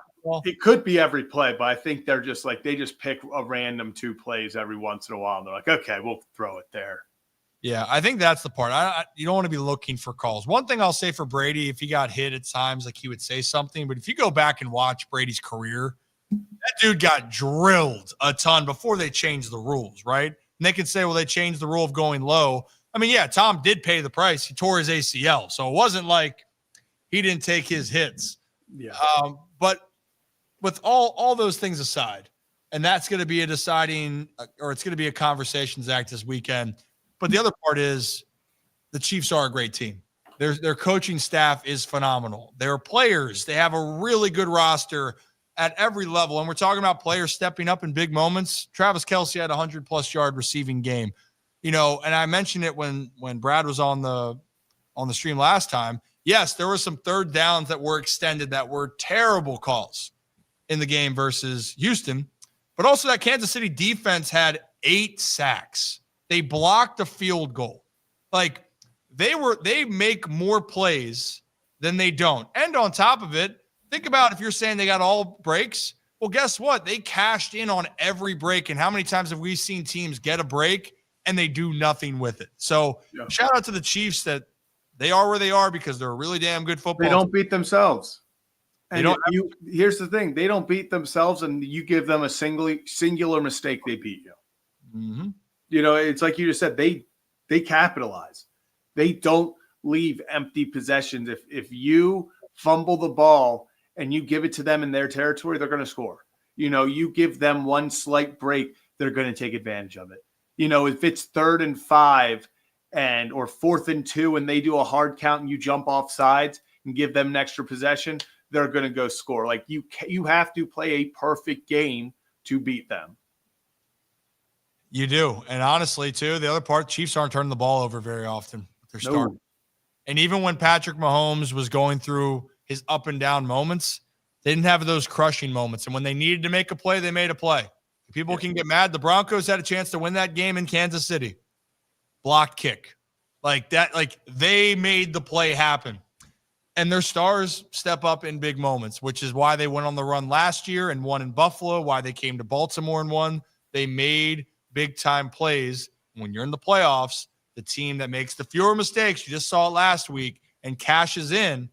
it could be every play, but I think they're just like they just pick a random 2 plays every once in a while. And they're like, okay, we'll throw it there. Yeah, I think that's the part. You don't want to be looking for calls. One thing I'll say for Brady, if he got hit at times, like he would say something. But if you go back and watch Brady's career, that dude got drilled a ton before they changed the rules, right? And they could say, well, they changed the rule of going low. I mean, yeah, Tom did pay the price. He tore his ACL. So it wasn't like he didn't take his hits. Yeah. But with all those things aside, and that's going to be a deciding, or it's going to be a conversation, Zach, this weekend. But the other part is the Chiefs are a great team. Their coaching staff is phenomenal. Their players, they have a really good roster at every level. And we're talking about players stepping up in big moments. Travis Kelce had a 100+ yard receiving game. And I mentioned it when Brad was on the stream last time. Yes, there were some third downs that were extended that were terrible calls in the game versus Houston. But also that Kansas City defense had 8 sacks. They blocked a field goal. Like they make more plays than they don't. And on top of it, think about if you're saying they got all breaks. Well, guess what? They cashed in on every break. And how many times have we seen teams get a break and they do nothing with it? So shout out to the Chiefs that they are where they are because they're a really damn good football They don't team. beat themselves. And don't here's the thing. They don't beat themselves, and you give them a singular mistake, they beat you. Mm-hmm. It's like you just said, they capitalize. They don't leave empty possessions. If you fumble the ball and you give it to them in their territory, they're going to score. You give them one slight break, they're going to take advantage of it. If it's 3rd and 5 or 4th and 2 and they do a hard count and you jump off sides and give them an extra possession, they're going to go score. Like you have to play a perfect game to beat them. You do. And honestly, too, the other part, Chiefs aren't turning the ball over very often. They're starting. And even when Patrick Mahomes was going through his up and down moments, they didn't have those crushing moments. And when they needed to make a play, they made a play. People can get mad. The Broncos had a chance to win that game in Kansas City. Blocked kick. Like that, like they made the play happen. And their stars step up in big moments, which is why they went on the run last year and won in Buffalo, why they came to Baltimore and won. They made big-time plays. When you're in the playoffs, the team that makes the fewer mistakes, you just saw it last week, and cashes in,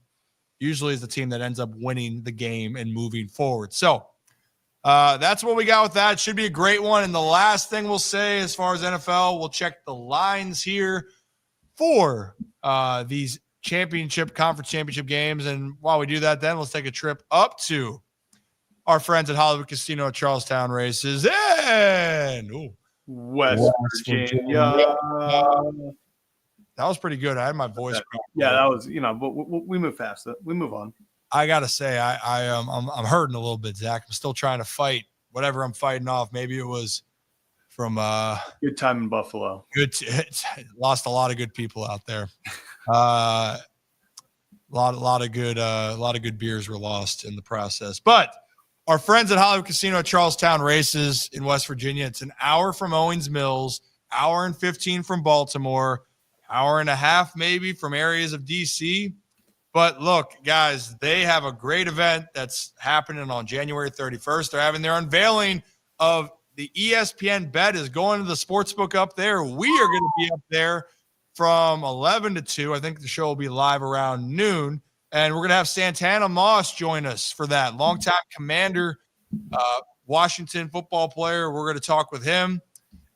usually is the team that ends up winning the game and moving forward. So that's what we got with that. It should be a great one. And the last thing we'll say as far as NFL, we'll check the lines here for these conference championship games. And while we do that, then let's take a trip up to our friends at Hollywood Casino at Charlestown Races and West Virginia. That was pretty good. I had my voice. Yeah, that was, but we move fast. We move on. I got to say, I'm hurting a little bit, Zach. I'm still trying to fight whatever I'm fighting off. Maybe it was from good time in Buffalo. Lost a lot of good people out there. A lot of good beers were lost in the process. But our friends at Hollywood Casino at Charlestown Races in West Virginia, it's an hour from Owings Mills, hour and 15 from Baltimore, hour and a half maybe from areas of DC. But look, guys, they have a great event that's happening on January 31st. They're having their unveiling of the ESPN bet is going to the sportsbook up there. We are going to be up there from 11 to 2. I think the show will be live around noon. And we're going to have Santana Moss join us for that. Longtime Commander, Washington football player. We're going to talk with him.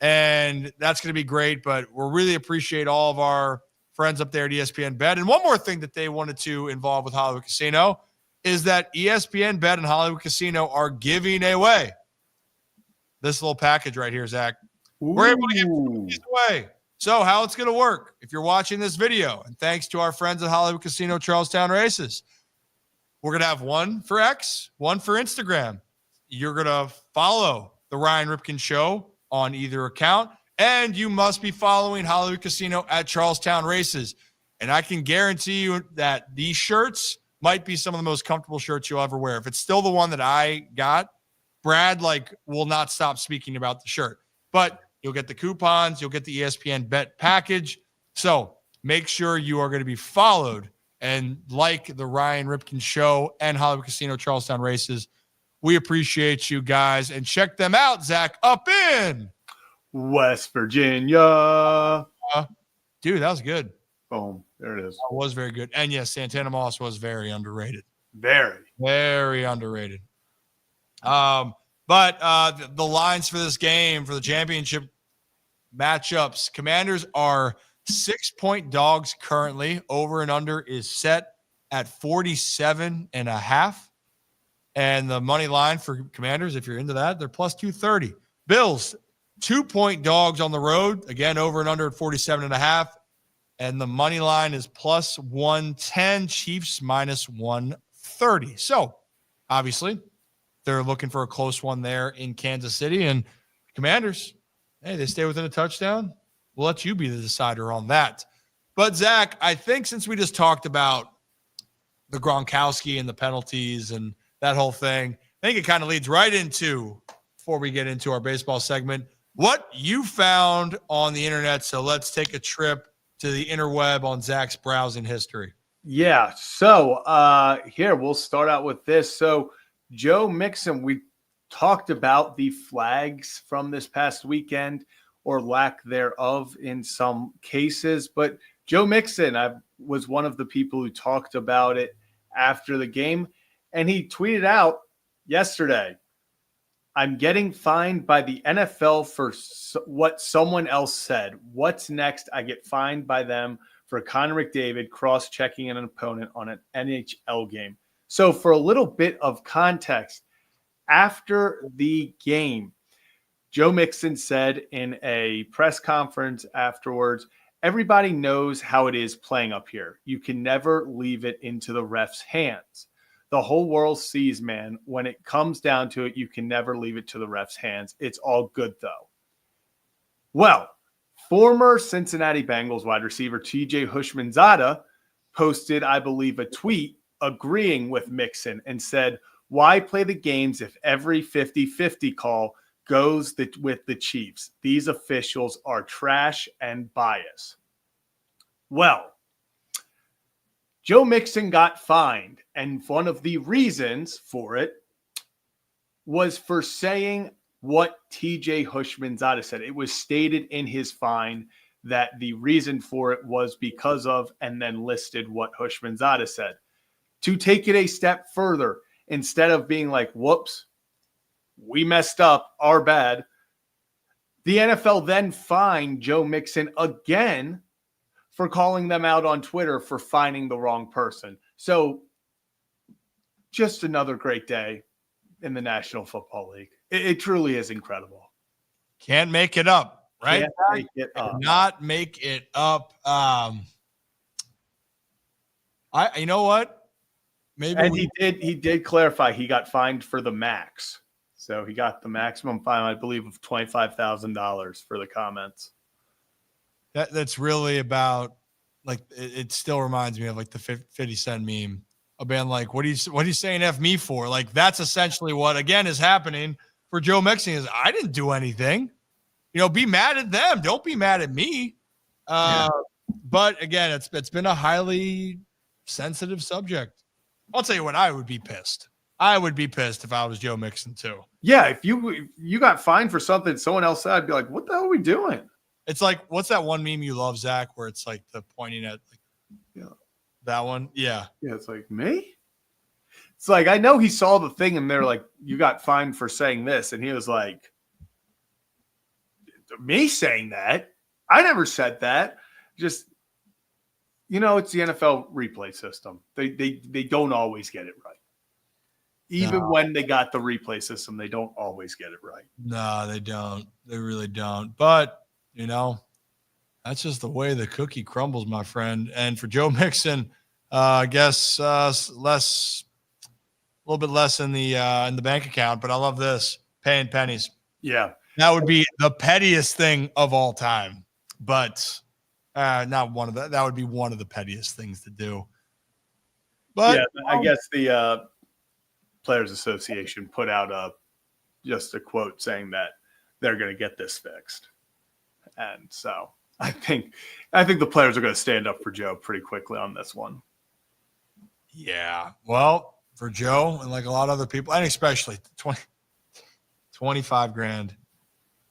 And that's going to be great. But we really appreciate all of our friends up there at ESPN Bet. And one more thing that they wanted to involve with Hollywood Casino is that ESPN Bet and Hollywood Casino are giving away this little package right here, Zach. We're able to give these away. So how it's going to work, if you're watching this video, and thanks to our friends at Hollywood Casino Charlestown Races, we're going to have one for X, one for Instagram. You're going to follow the Ryan Ripken Show on either account, and you must be following Hollywood Casino at Charlestown Races. And I can guarantee you that these shirts might be some of the most comfortable shirts you'll ever wear. If it's still the one that I got, Brad will not stop speaking about the shirt. But you'll get the coupons. You'll get the ESPN Bet package. So make sure you are going to be followed and like the Ryan Ripken Show and Hollywood Casino Charlestown Races We appreciate you guys. And check them out, Zach, up in West Virginia. Dude, that was good. Boom. There it is. That was very good. And yes, Santana Moss was very underrated. Very underrated. But the lines for this game, for the championship matchups, Commanders are 6-point dogs currently. Over and under is set at 47.5. And the money line for Commanders, if you're into that, they're plus 230. Bills, 2-point dogs on the road. Again, over and under at 47.5. And the money line is plus 110. Chiefs minus 130. So, obviously, they're looking for a close one there in Kansas City. And Commanders, hey, they stay within a touchdown. We'll let you be the decider on that. But, Zach, I think since we just talked about the Gronkowski and the penalties and that whole thing, I think it kind of leads right into, before we get into our baseball segment, what you found on the internet. So let's take a trip to the interweb on Zach's browsing history. Yeah. So here, we'll start out with this. So Joe Mixon, we talked about the flags from this past weekend, or lack thereof in some cases. But Joe Mixon, I was one of the people who talked about it after the game. And he tweeted out yesterday, I'm getting fined by the NFL for what someone else said. What's next? I get fined by them for Connor McDavid cross-checking an opponent on an NHL game. So for a little bit of context, after the game, Joe Mixon said in a press conference afterwards, everybody knows how it is playing up here. You can never leave it into the ref's hands. The whole world sees, man, when it comes down to it, you can never leave it to the ref's hands. It's all good, though. Well, former Cincinnati Bengals wide receiver TJ Houshmandzadeh posted, I believe, a tweet agreeing with Mixon and said, why play the games if every 50-50 call goes with the Chiefs? These officials are trash and biased. Well, Joe Mixon got fined, and one of the reasons for it was for saying what TJ Houshmandzadeh said. It was stated in his fine that the reason for it was because of, and then listed what Houshmandzadeh said. To take it a step further, instead of being like, whoops, we messed up, our bad, the NFL then fined Joe Mixon again for calling them out on Twitter for finding the wrong person. So just another great day in the National Football League. It truly is incredible. Can't make it up, right? Can't make it up. Not make it up. You know what? Maybe he did clarify he got fined for the max. So he got the maximum fine, I believe, of $25,000 for the comments. That's really about, like, it still reminds me of like the 50 Cent meme of being like, what are you saying F me for? Like, that's essentially what, again, is happening for Joe Mixon is, I didn't do anything. Be mad at them. Don't be mad at me. But again, it's been a highly sensitive subject. I'll tell you what, I would be pissed. I would be pissed if I was Joe Mixon too. Yeah, if you got fined for something someone else said, I'd be like, what the hell are we doing? It's like, what's that one meme you love, Zach, where it's like the pointing at, like, that one? Yeah. Yeah, it's like, me? It's like, I know he saw the thing and they're like, you got fined for saying this. And he was like, me saying that? I never said that. Just, it's the NFL replay system. They don't always get it right. Even when they got the replay system, they don't always get it right. No, they don't. They really don't. But, that's just the way the cookie crumbles, my friend. And for Joe Mixon, I guess a little bit less in the bank account. But I love this, paying pennies. Yeah, that would be the pettiest thing of all time. But not one of the. That would be one of the pettiest things to do. But yeah, I guess the Players Association put out just a quote saying that they're going to get this fixed. And so I think the players are going to stand up for Joe pretty quickly on this one. Yeah. Well, for Joe and like a lot of other people, and especially 25 grand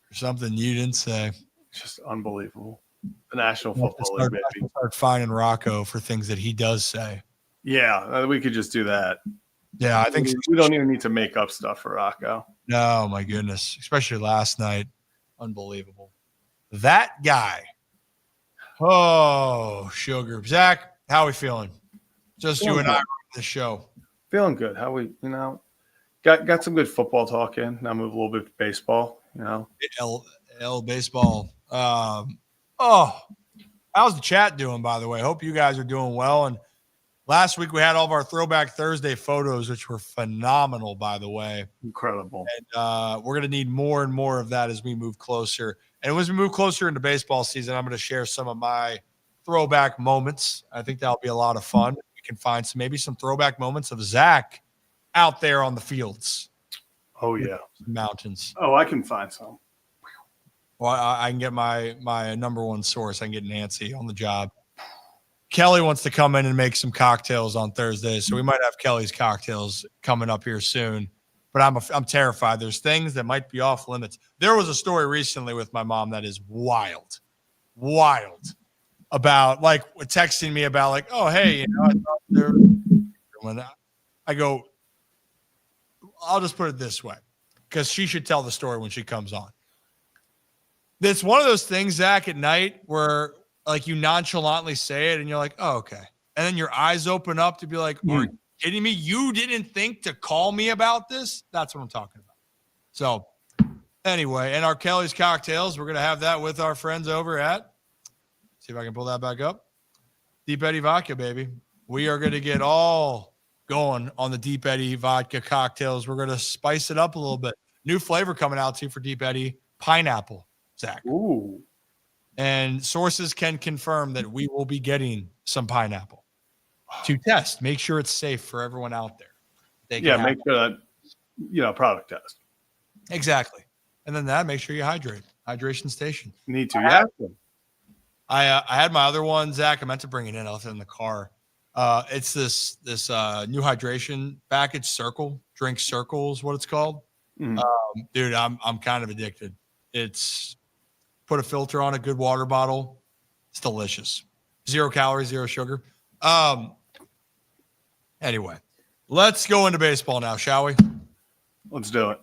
for something you didn't say. Just unbelievable. The National Football League, baby. Start fining Rocco for things that he does say. Yeah, we could just do that. Yeah, I think we don't even need to make up stuff for Rocco. No, my goodness. Especially last night. Unbelievable. That guy. Oh, sugar. Zach, how are we feeling? Just you and I on the show. Feeling good. How we, got some good football talk in. Now move a little bit to baseball, L baseball. How's the chat doing, by the way? Hope you guys are doing well. And last week we had all of our Throwback Thursday photos, which were phenomenal, by the way. Incredible. And we're going to need more and more of that as we move closer. And as we move closer into baseball season, I'm going to share some of my throwback moments. I think that'll be a lot of fun. We can find maybe some throwback moments of Zach out there on the fields. Oh, yeah. Mountains. Oh, I can find some. Well, I can get my number one source. I can get Nancy on the job. Kelly wants to come in and make some cocktails on Thursday, so we might have Kelly's cocktails coming up here soon. But I'm terrified. There's things that might be off limits. There was a story recently with my mom that is wild about like texting me about like, oh hey, I thought there. When I go, I'll just put it this way, because she should tell the story when she comes on. It's one of those things, Zach, at night where like you nonchalantly say it and you're like, oh, okay. And then your eyes open up to be like, are you kidding me? You didn't think to call me about this? That's what I'm talking about. So anyway, and our Kelly's Cocktails, we're going to have that with our friends over at, see if I can pull that back up, Deep Eddy Vodka, baby. We are going to get all going on the Deep Eddy Vodka cocktails. We're going to spice it up a little bit. New flavor coming out too for Deep Eddy, pineapple. Zach. Ooh. And sources can confirm that we will be getting some pineapple to test. Make sure it's safe for everyone out there. Make sure that, product test. Exactly. And then make sure you hydrate. Hydration station. Need to. Yeah. I had my other one, Zach. I meant to bring it in. I left it in the car. It's this new hydration package, Drink Circle is what it's called. Dude, I'm kind of addicted. It's put a filter on a good water bottle. It's delicious. 0 calories, 0 sugar. Anyway, let's go into baseball now, shall we? Let's do it.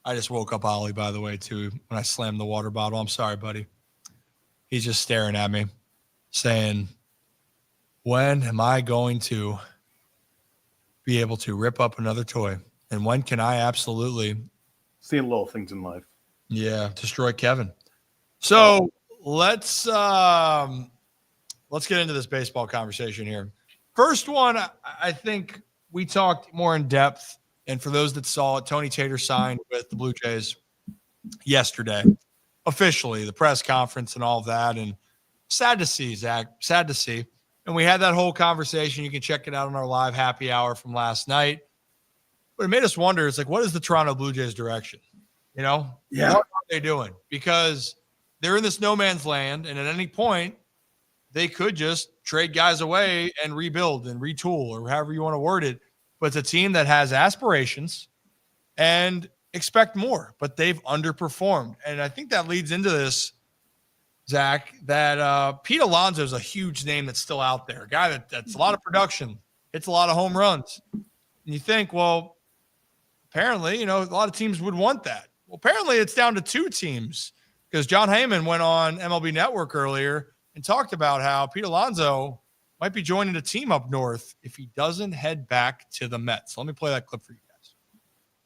I just woke up Ollie, by the way, too, when I slammed the water bottle. I'm sorry, buddy. He's just staring at me saying, when am I going to be able to rip up another toy? And when can I absolutely seeing little things in life? Yeah, destroy Kevin. So let's get into this baseball conversation here. First one, I think we talked more in depth, and for those that saw it, Tony Tater signed with the Blue Jays yesterday, officially, the press conference and all of that, and sad to see, Zach, sad to see. And we had that whole conversation. You can check it out on our live happy hour from last night. But it made us wonder, it's like, what is the Toronto Blue Jays direction? Yeah. What are they doing? Because they're in this no man's land, and at any point, they could just trade guys away and rebuild and retool, or however you want to word it. But it's a team that has aspirations and expect more, but they've underperformed. And I think that leads into this, Zach, that Pete Alonso is a huge name that's still out there. A guy that's a lot of production, hits a lot of home runs. And you think, well, apparently, a lot of teams would want that. Well, apparently it's down to 2 teams, because John Heyman went on MLB Network earlier and talked about how Pete Alonso might be joining a team up north if he doesn't head back to the Mets. Let me play that clip for you guys.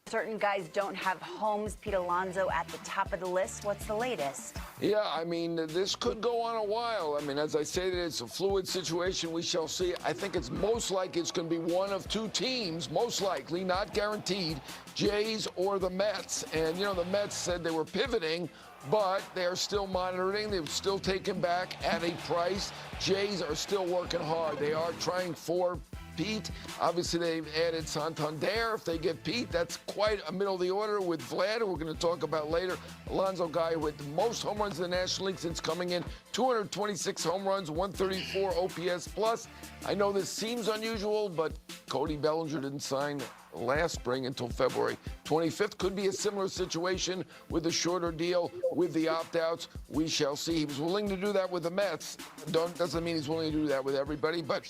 Certain guys don't have homes. Pete Alonso at the top of the list. What's the latest? Yeah, this could go on a while. As I say, it's a fluid situation. We shall see. I think it's most likely it's going to be one of 2 teams, most likely, not guaranteed, Jays or the Mets. And, the Mets said they were pivoting, but they're still monitoring. They've still taken back at a price. Jays are still working hard. They are trying for Pete. Obviously, they've added Santander. If they get Pete, that's quite a middle of the order with Vlad, who we're going to talk about later. Alonso, guy with the most home runs in the National League since coming in. 226 home runs, 134 OPS plus. I know this seems unusual, but Cody Bellinger didn't sign last spring until February 25th. Could be a similar situation with a shorter deal with the opt-outs. We shall see. He was willing to do that with the Mets. Doesn't mean he's willing to do that with everybody, but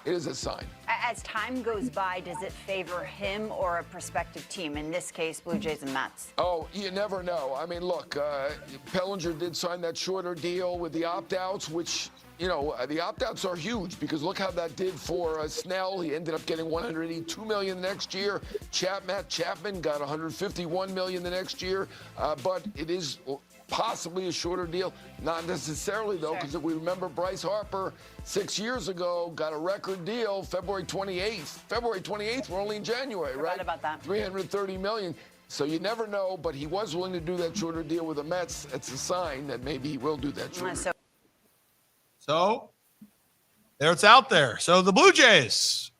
it is a sign. As time goes by, does it favor him or a prospective team? In this case, Blue Jays and Mets. Oh, you never know. I mean, look, Bellinger did sign that shorter deal with the opt-outs, which, you know, the opt-outs are huge because look how that did for Snell. He ended up getting $182 million the next year. Matt Chapman got $151 million the next year, but it is possibly a shorter deal. Not necessarily, though, because if we remember Bryce Harper 6 years ago got a record deal February 28th. February 28th, we're only in January, right? About that. $330 million. So you never know, but he was willing to do that shorter deal with the Mets. It's a sign that maybe he will do that shorter deal. So there it's out there. So the Blue Jays,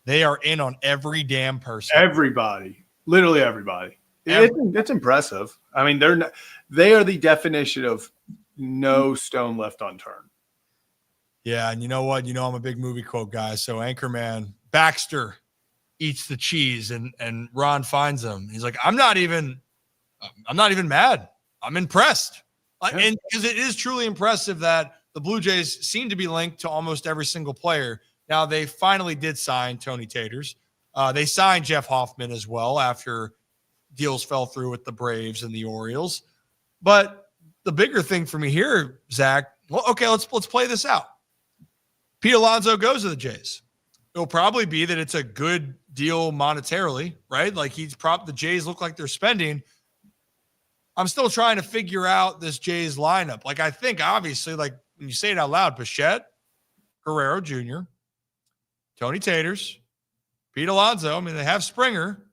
they are in on every damn person. Everybody. Literally everybody. It's impressive. I mean, they are the definition of no stone left unturned. Yeah, and you know what? You know I'm a big movie quote guy. So Anchorman Baxter eats the cheese, and Ron finds him. He's like, I'm not even mad. I'm impressed, and because it is truly impressive that the Blue Jays seem to be linked to almost every single player. Now they finally did sign Tony Taters. They signed Jeff Hoffman as well after deals fell through with the Braves and the Orioles. But the bigger thing for me here, Zach, well, okay, let's play this out. Pete Alonso goes to the Jays. It'll probably be that it's a good deal monetarily, right? Like the Jays look like they're spending. I'm still trying to figure out this Jays lineup. Like I think obviously, like when you say it out loud, Bichette, Guerrero Jr., Tony Taters, Pete Alonso. I mean, they have Springer.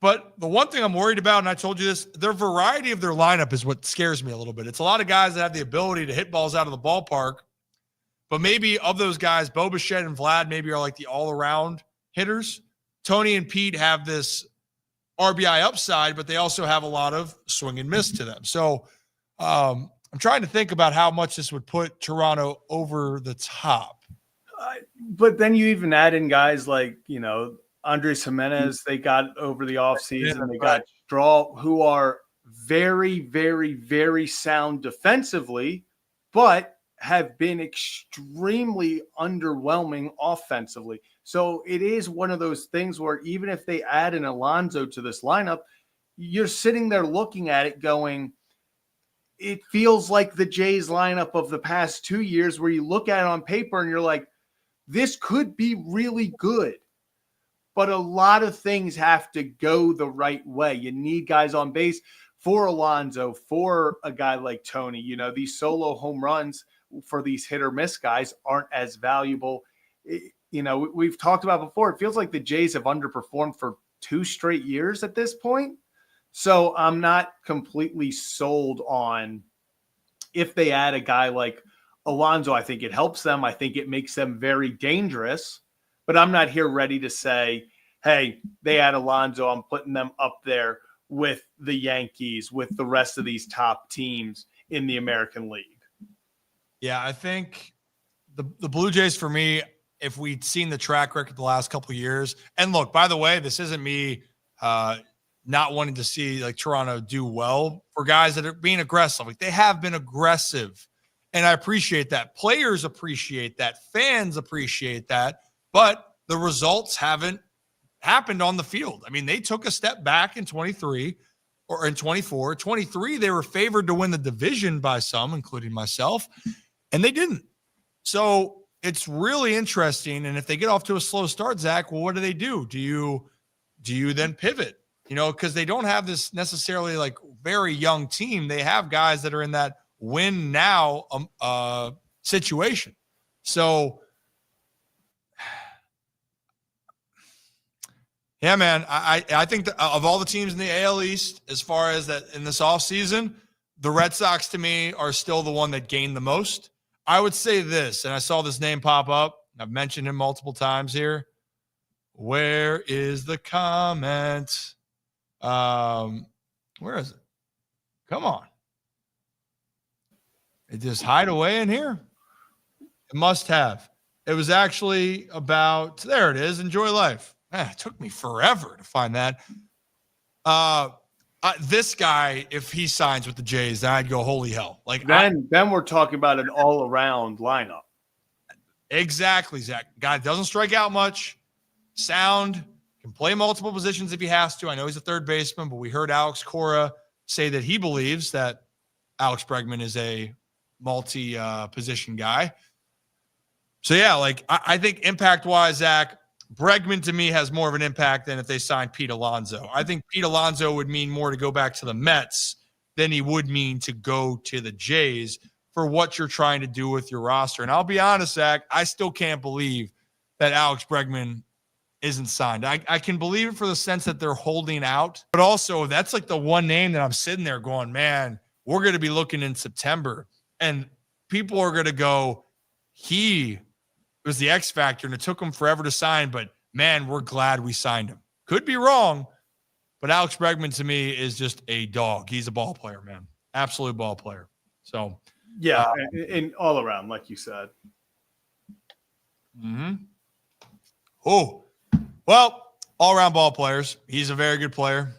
But the one thing I'm worried about, and I told you this, their variety of their lineup is what scares me a little bit. It's a lot of guys that have the ability to hit balls out of the ballpark, but maybe of those guys, Bo Bichette and Vlad maybe are like the all-around hitters. Tony and Pete have this RBI upside, but they also have a lot of swing and miss to them. So I'm trying to think about how much this would put Toronto over the top. But then you even add in guys like, you know, Andres Jimenez, they got over the offseason. They got Straw, who are very, very, very sound defensively, but have been extremely underwhelming offensively. So it is one of those things where even if they add an Alonso to this lineup, you're sitting there looking at it going, it feels like the Jays lineup of the past 2 years where you look at it on paper and you're like, this could be really good. But a lot of things have to go the right way. You need guys on base for Alonso, for a guy like Tony. You know, these solo home runs for these hit or miss guys aren't as valuable. You know, we've talked about before, it feels like the Jays have underperformed for 2 straight years at this point. So I'm not completely sold on if they add a guy like Alonso. I think it helps them. I think it makes them very dangerous. But I'm not here ready to say, hey, they add Alonso, I'm putting them up there with the Yankees, with the rest of these top teams in the American League. Yeah, I think the Blue Jays, for me, if we'd seen the track record the last couple of years, and look, by the way, this isn't me not wanting to see like Toronto do well for guys that are being aggressive. Like they have been aggressive, and I appreciate that. Players appreciate that. Fans appreciate that. But the results haven't happened on the field. I mean, they took a step back in 23 or in 24. 23, they were favored to win the division by some, including myself, and they didn't. So it's really interesting. And if they get off to a slow start, Zach, well, what do? Do you then pivot? You know, because they don't have this necessarily like very young team. They have guys that are in that win now situation. So yeah, man, I think that of all the teams in the AL East, as far as that in this offseason, the Red Sox to me are still the one that gained the most. I would say this, and I saw this name pop up. I've mentioned him multiple times here. Where is the comment? Where is it? Come on. It just hide away in here? It must have. It was actually about, there it is, Enjoy Life. It took me forever to find that. This guy, if he signs with the Jays, then I'd go, holy hell. Like then we're talking about an all-around lineup. Exactly, Zach. Guy doesn't strike out much. Sound, can play multiple positions if he has to. I know he's a third baseman, but we heard Alex Cora say that he believes that Alex Bregman is a multi-position guy. So, yeah, like I think impact-wise, Zach, Bregman to me has more of an impact than if they signed Pete Alonso. I think Pete Alonso would mean more to go back to the Mets than he would mean to go to the Jays for what you're trying to do with your roster. And I'll be honest, Zach, I still can't believe that Alex Bregman isn't signed. I can believe it for the sense that they're holding out, but also that's like the one name that I'm sitting there going, man, we're going to be looking in September and people are going to go, he was the X factor and it took him forever to sign, but man, we're glad we signed him. Could be wrong, but Alex Bregman to me is just a dog. He's a ball player, man. Absolute ball player. So, yeah, and all around, like you said. Oh, well, all around ball players. He's a very good player.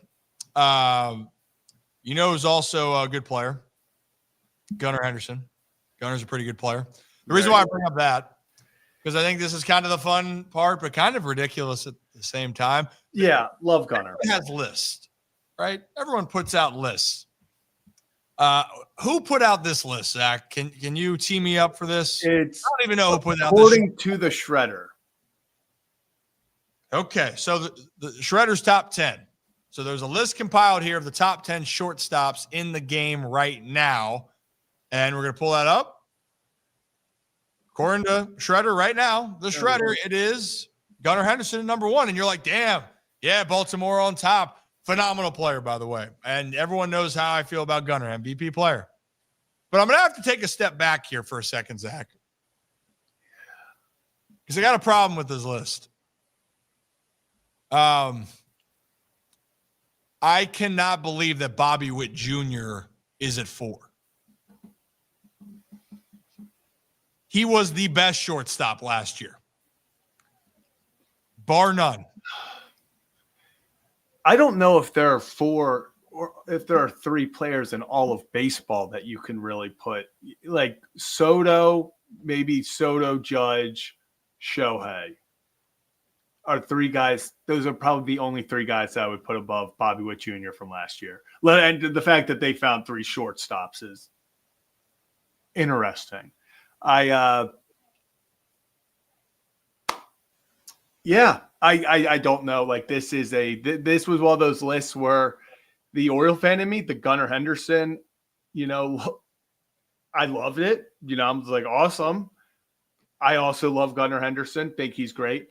Who's also a good player? Gunnar Henderson. Gunner's a pretty good player. The reason why I bring up that, because I think this is kind of the fun part, but kind of ridiculous at the same time. Yeah, love Gunnar. Everyone has lists, right? Everyone puts out lists. Who put out this list, Zach? Can you tee me up for this? I don't even know who put out this. According to the Shredder. Okay, so the Shredder's top 10. So there's a list compiled here of the top 10 shortstops in the game right now. And we're going to pull that up. According to Shredder right now, the Shredder, it is Gunnar Henderson number 1. And you're like, damn, yeah, Baltimore on top. Phenomenal player, by the way. And everyone knows how I feel about Gunnar, MVP player. But I'm going to have to take a step back here for a second, Zach. Because I got a problem with this list. I cannot believe that Bobby Witt Jr. is at 4. He was the best shortstop last year, bar none. I don't know if there are 4 or if there are 3 players in all of baseball that you can really put, like Soto, maybe Soto, Judge, Shohei are 3 guys. Those are probably the only 3 guys that I would put above Bobby Witt Jr. from last year. And the fact that they found 3 shortstops is interesting. I don't know. Like this was one of those lists where the Oriole fan in me, the Gunnar Henderson, I loved it. I'm like, awesome. I also love Gunnar Henderson. Think he's great.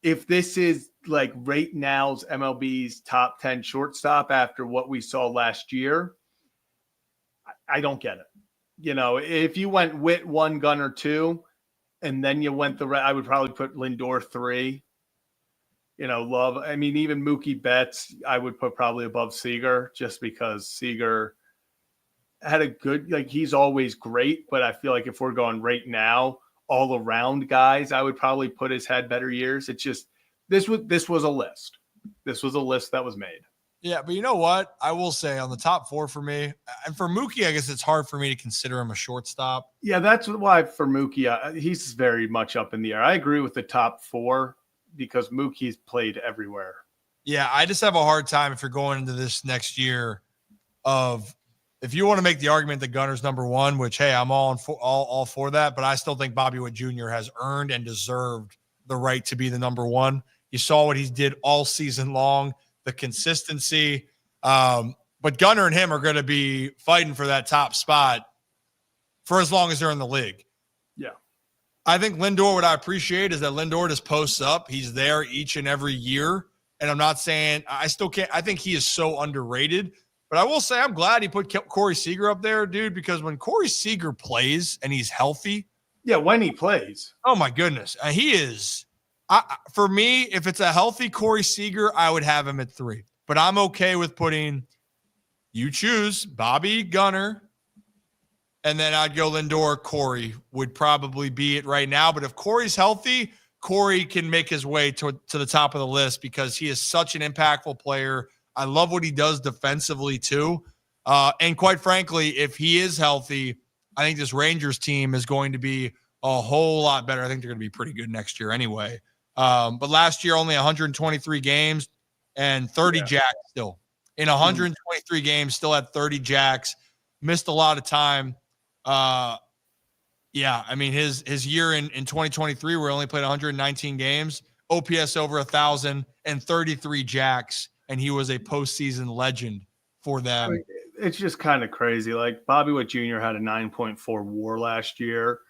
If this is like right now's MLB's top 10 shortstop after what we saw last year, I don't get it. If you went Witt 1, Gunnar 2, and then you went I would probably put Lindor 3. Love. I mean, even Mookie Betts, I would put probably above Seager just because Seager had a good, he's always great. But I feel like if we're going right now, all around guys, I would probably put his had better years. It's just, this was a list. This was a list that was made. Yeah, but you know what? I will say on the top 4 for me, and for Mookie, I guess it's hard for me to consider him a shortstop. Yeah, that's why for Mookie, he's very much up in the air. I agree with the top 4 because Mookie's played everywhere. Yeah, I just have a hard time if you're going into this next year of if you want to make the argument that Gunner's number 1, which, hey, I'm all for that, but I still think Bobby Witt Jr. has earned and deserved the right to be the number 1. You saw what he did all season long. The consistency. But Gunnar and him are going to be fighting for that top spot for as long as they're in the league. Yeah. I think Lindor, what I appreciate is that Lindor just posts up. He's there each and every year. And I'm not saying I still can't. I think he is so underrated. But I will say I'm glad he put Corey Seager up there, dude, because when Corey Seager plays and he's healthy. Yeah, when he plays. Oh, my goodness. He is. For me, if it's a healthy Corey Seager, I would have him at 3. But I'm okay with putting, you choose, Bobby, Gunnar, And then I'd go Lindor. Corey would probably be it right now. But if Corey's healthy, Corey can make his way to the top of the list because he is such an impactful player. I love what he does defensively too. And quite frankly, if he is healthy, I think this Rangers team is going to be a whole lot better. I think they're going to be pretty good next year anyway. But last year, only 123 games and 30 jacks still. In 123 games, still had 30 jacks. Missed a lot of time. Yeah, I mean, his year in 2023, where he only played 119 games, OPS over 1,000 and 33 jacks, and he was a postseason legend for them. It's just kind of crazy. Like Bobby Witt Jr. had a 9.4 WAR last year.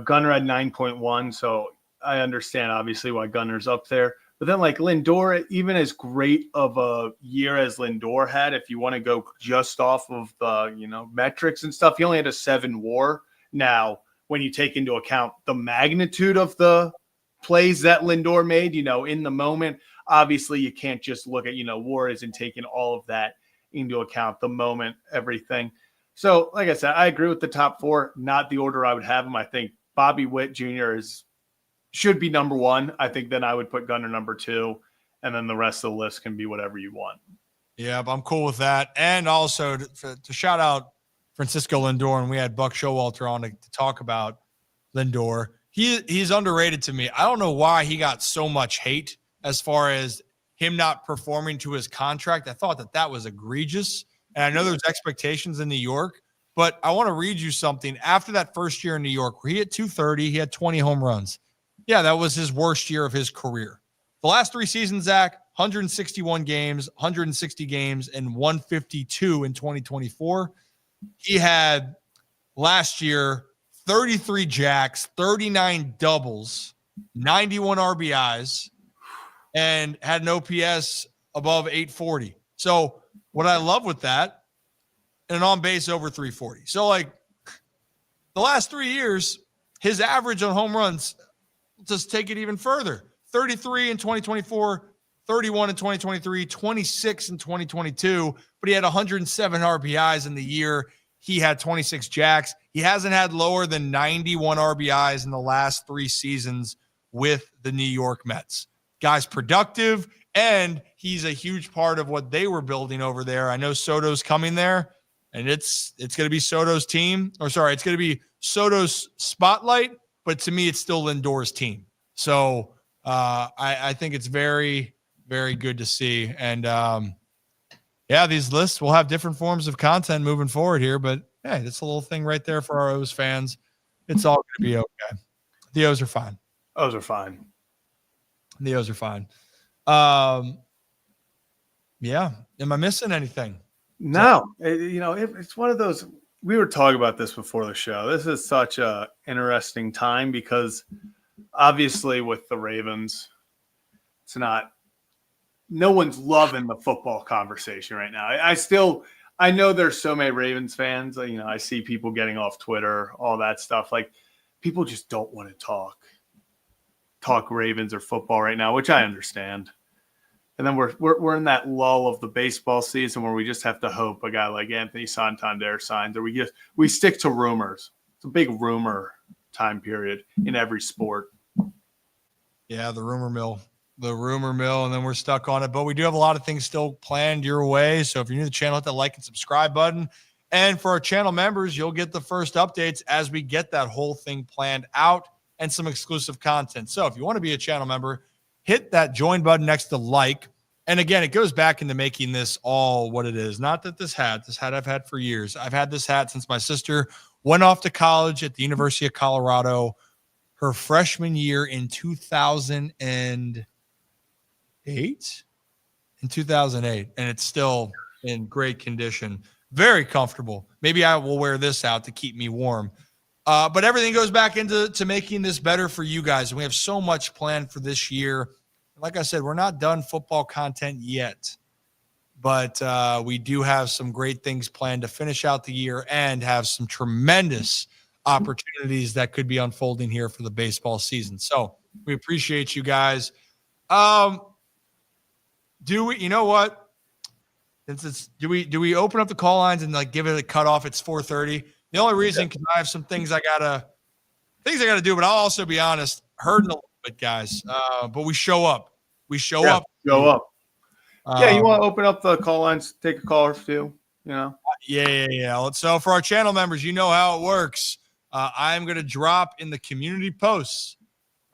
Gunnar had 9.1, so I understand obviously why Gunner's up there. But then like Lindor, even as great of a year as Lindor had, if you want to go just off of the metrics and stuff, he only had a 7 WAR. Now, when you take into account the magnitude of the plays that Lindor made, in the moment, obviously you can't just look at, WAR isn't taking all of that into account, the moment, everything. So, like I said, I agree with the top 4, not the order I would have them. I think Bobby Witt Jr. should be number 1. I think then I would put Gunnar number 2, and then the rest of the list can be whatever you want. Yeah, I'm cool with that. And also to shout out Francisco Lindor, and we had Buck Showalter on to talk about Lindor. He's underrated to me. I don't know why he got so much hate as far as him not performing to his contract. I thought that was egregious. And I know there's expectations in New York, but I want to read you something. After that first year in New York, where he hit 230, he had 20 home runs. Yeah, that was his worst year of his career. The last 3 seasons, Zach, 161 games, 160 games, and 152 in 2024. He had last year 33 jacks, 39 doubles, 91 RBIs, and had an OPS above 840. So what I love with that, and an on base over 340. So like the last 3 years, his average on home runs, just take it even further. 33 in 2024, 31 in 2023, 26 in 2022, but he had 107 RBIs in the year. He had 26 jacks. He hasn't had lower than 91 RBIs in the last 3 seasons with the New York Mets. Guy's productive, and he's a huge part of what they were building over there. I know Soto's coming there, and it's going to be Soto's team. It's going to be Soto's spotlight, but to me, it's still Lindor's team. So I think it's very, very good to see. And these lists will have different forms of content moving forward here, but hey, that's a little thing right there for our O's fans. It's all going to be okay. The O's are fine. O's are fine. The O's are fine. Am I missing anything? No. It's one of those. We were talking about this before the show. This is such a interesting time because obviously with the Ravens, no one's loving the football conversation right now. I know there's so many Ravens fans. I see people getting off Twitter, all that stuff. Like people just don't want to talk Ravens or football right now, which I understand. And then we're in that lull of the baseball season where we just have to hope a guy like Anthony Santander signs, or we stick to rumors. It's a big rumor time period in every sport. Yeah, the rumor mill, and then we're stuck on it. But we do have a lot of things still planned your way. So if you're new to the channel, hit that like and subscribe button. And for our channel members, you'll get the first updates as we get that whole thing planned out and some exclusive content. So if you want to be a channel member, hit that join button next to like. And again, it goes back into making this all what it is. Not that this hat I've had for years. I've had this hat since my sister went off to college at the University of Colorado her freshman year in 2008. In 2008. And it's still in great condition. Very comfortable. Maybe I will wear this out to keep me warm. But everything goes back into making this better for you guys. And we have so much planned for this year. Like I said, we're not done football content yet. But we do have some great things planned to finish out the year and have some tremendous opportunities that could be unfolding here for the baseball season. So we appreciate you guys. You know what? Do we open up the call lines and like give it a cutoff? It's 4:30. The only reason, because I have some things I gotta do, but I'll also be honest, hurting a little bit, guys. But we show up. We show up. Show up. Yeah, you want to open up the call lines, take a call or two, you know? Yeah. So for our channel members, you know how it works. I'm going to drop in the community posts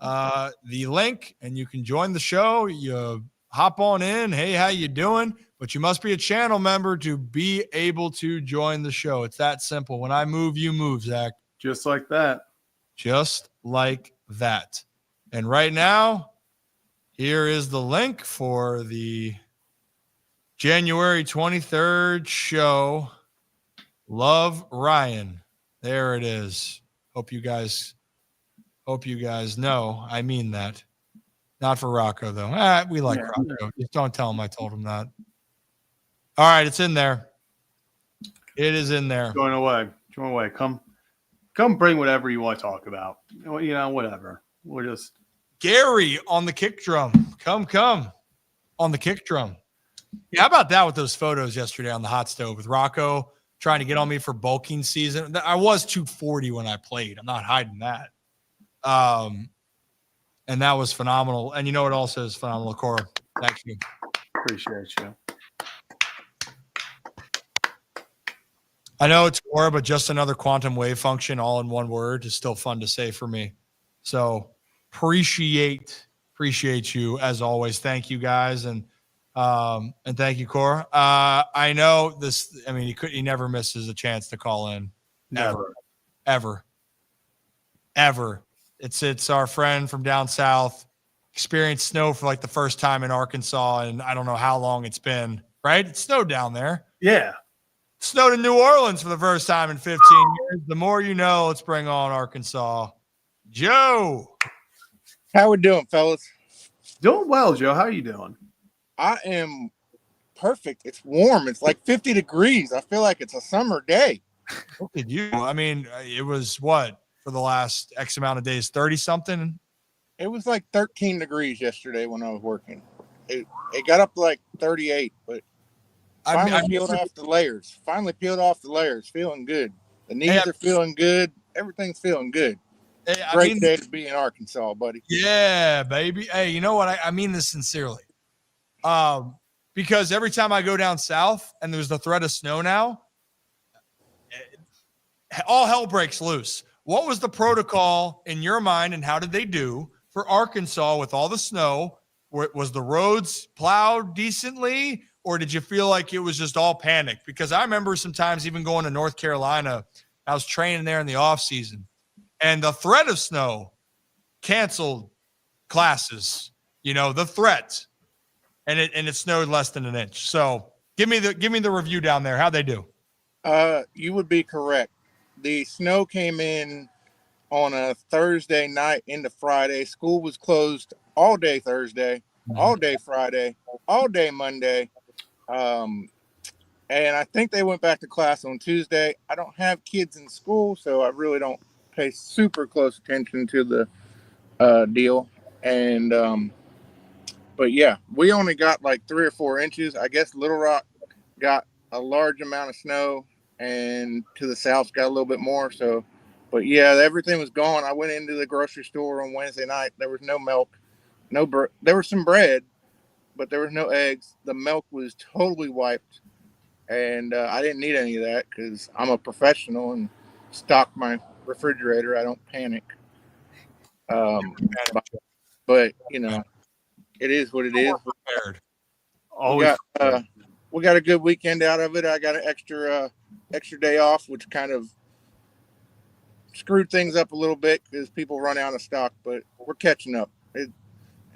the link, and you can join the show. You hop on in. Hey, how you doing? But you must be a channel member to be able to join the show. It's that simple. When I move, you move, Zach. Just like that. Just like that. And right now, here is the link for the January 23rd show. Love, Ryan. There it is. Hope you guys know I mean that. Not for Rocco, though. We like Rocco. Just don't tell him I told him that. All right, it's in there. It is in there. Join away. Come bring whatever you want to talk about. You know, whatever. We're just Gary on the kick drum. Come on the kick drum. Yeah, how about that with those photos yesterday on the hot stove with Rocco trying to get on me for bulking season? I was 240 when I played. I'm not hiding that. And that was phenomenal. And you know what also is phenomenal, Cora? Thank you. appreciate you. I know it's Cora, but just another quantum wave function all in one word is still fun to say for me. So appreciate you as always. Thank you guys. And thank you, Cora. I know this, I mean, he never misses a chance to call in. Ever. It's our friend from down south, experienced snow for like the first time in Arkansas. And I don't know how long it's been, right? It snowed down there. Yeah. It snowed in New Orleans for the first time in 15 years. The more you know, let's bring on Arkansas. Joe. How we doing, fellas? Doing well, Joe. How are you doing? I am perfect. It's warm. It's like 50 degrees. I feel like it's a summer day. Look at you. I mean, it was what for the last X amount of days, 30 something? It was like 13 degrees yesterday when I was working. It got up to like 38, but finally peeled off the layers. Feeling good. The knees are feeling good. Everything's feeling good. Great day to be in Arkansas, buddy. Yeah, baby. Hey, you know what? I mean this sincerely. Because every time I go down south and there's the threat of snow now, all hell breaks loose. What was the protocol in your mind, and how did they do for Arkansas with all the snow? Was the roads plowed decently, or did you feel like it was just all panic? Because I remember sometimes even going to North Carolina, I was training there in the off season, and the threat of snow canceled classes. You know, the threat, and it snowed less than an inch. So give me the review down there. How'd they do? You would be correct. The snow came in on a Thursday night into Friday. School was closed all day Thursday, all day Friday, all day Monday. And I think they went back to class on Tuesday. I don't have kids in school, so I really don't pay super close attention to the deal. And but yeah, we only got like 3 or 4 inches. I guess Little Rock got a large amount of snow, and to the south got a little bit more. So, but yeah, everything was gone. I went into the grocery store on Wednesday night. There was no milk, there was some bread, but there was no eggs. The milk was totally wiped, and I didn't need any of that because I'm a professional and stock my refrigerator. I don't panic. But you know, it is what it is. We got a good weekend out of it. I got an extra day off, which kind of screwed things up a little bit because people run out of stock, but we're catching up.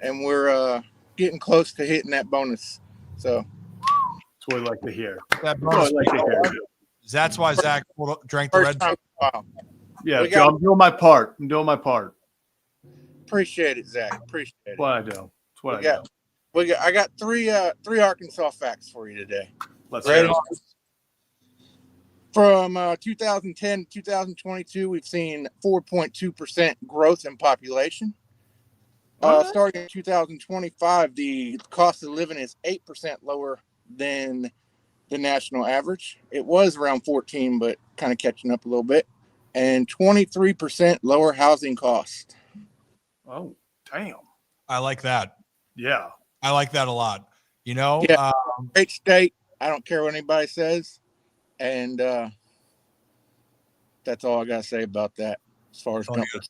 And we're getting close to hitting that bonus. So that's what I like to hear. That's why Zach drank the red. Yeah, Joe, I'm doing my part. Appreciate it, Zach. Appreciate it. What I do. It's what I do. I got three Arkansas facts for you today. Let's hear it. From 2010 to 2022, we've seen 4.2% growth in population. Starting in 2025, the cost of living is 8% lower than the national average. It was around 14, but kind of catching up a little bit. And 23% lower housing cost. Oh, damn. I like that. Yeah. I like that a lot. You know, Yeah, great state. I don't care what anybody says. And that's all I got to say about that as far as comfort.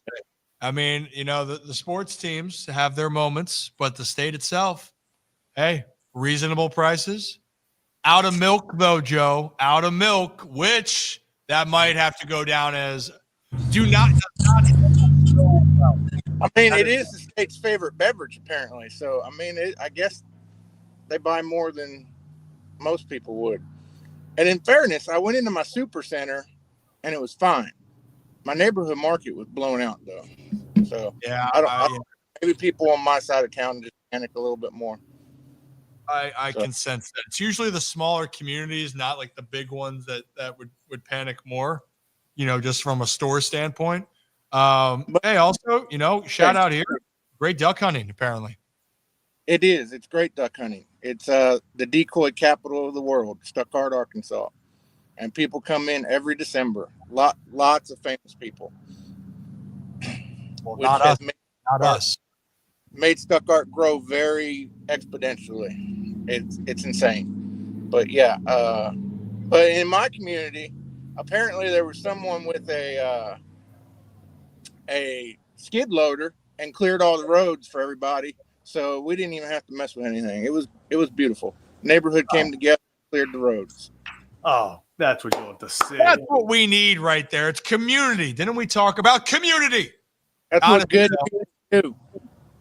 I mean, you know, the sports teams have their moments, but the state itself, hey, reasonable prices. Out of milk, though, Joe. Out of milk, which that might have to go down as does not. I mean, it is the state's favorite beverage, apparently. So, I mean, I guess they buy more than most people would. And in fairness, I went into my super center and it was fine. My neighborhood market was blown out, though. So, Yeah, maybe people on my side of town just panic a little bit more. I can sense that. It's usually the smaller communities, not like the big ones that would panic more, you know, just from a store standpoint. But hey, also, you know, shout out here. Great duck hunting, apparently. It is. It's great duck hunting. It's the decoy capital of the world, Stuttgart, Arkansas. And people come in every December. Lots of famous people. Well, not us. Not us. Made Stuttgart grow very exponentially. It's insane. But yeah, but in my community, apparently there was someone with a skid loader and cleared all the roads for everybody. So we didn't even have to mess with anything. It was beautiful. Neighborhood came together, cleared the roads. Oh, that's what you want to see. That's what we need right there. It's community. Didn't we talk about community? That's what's good to do.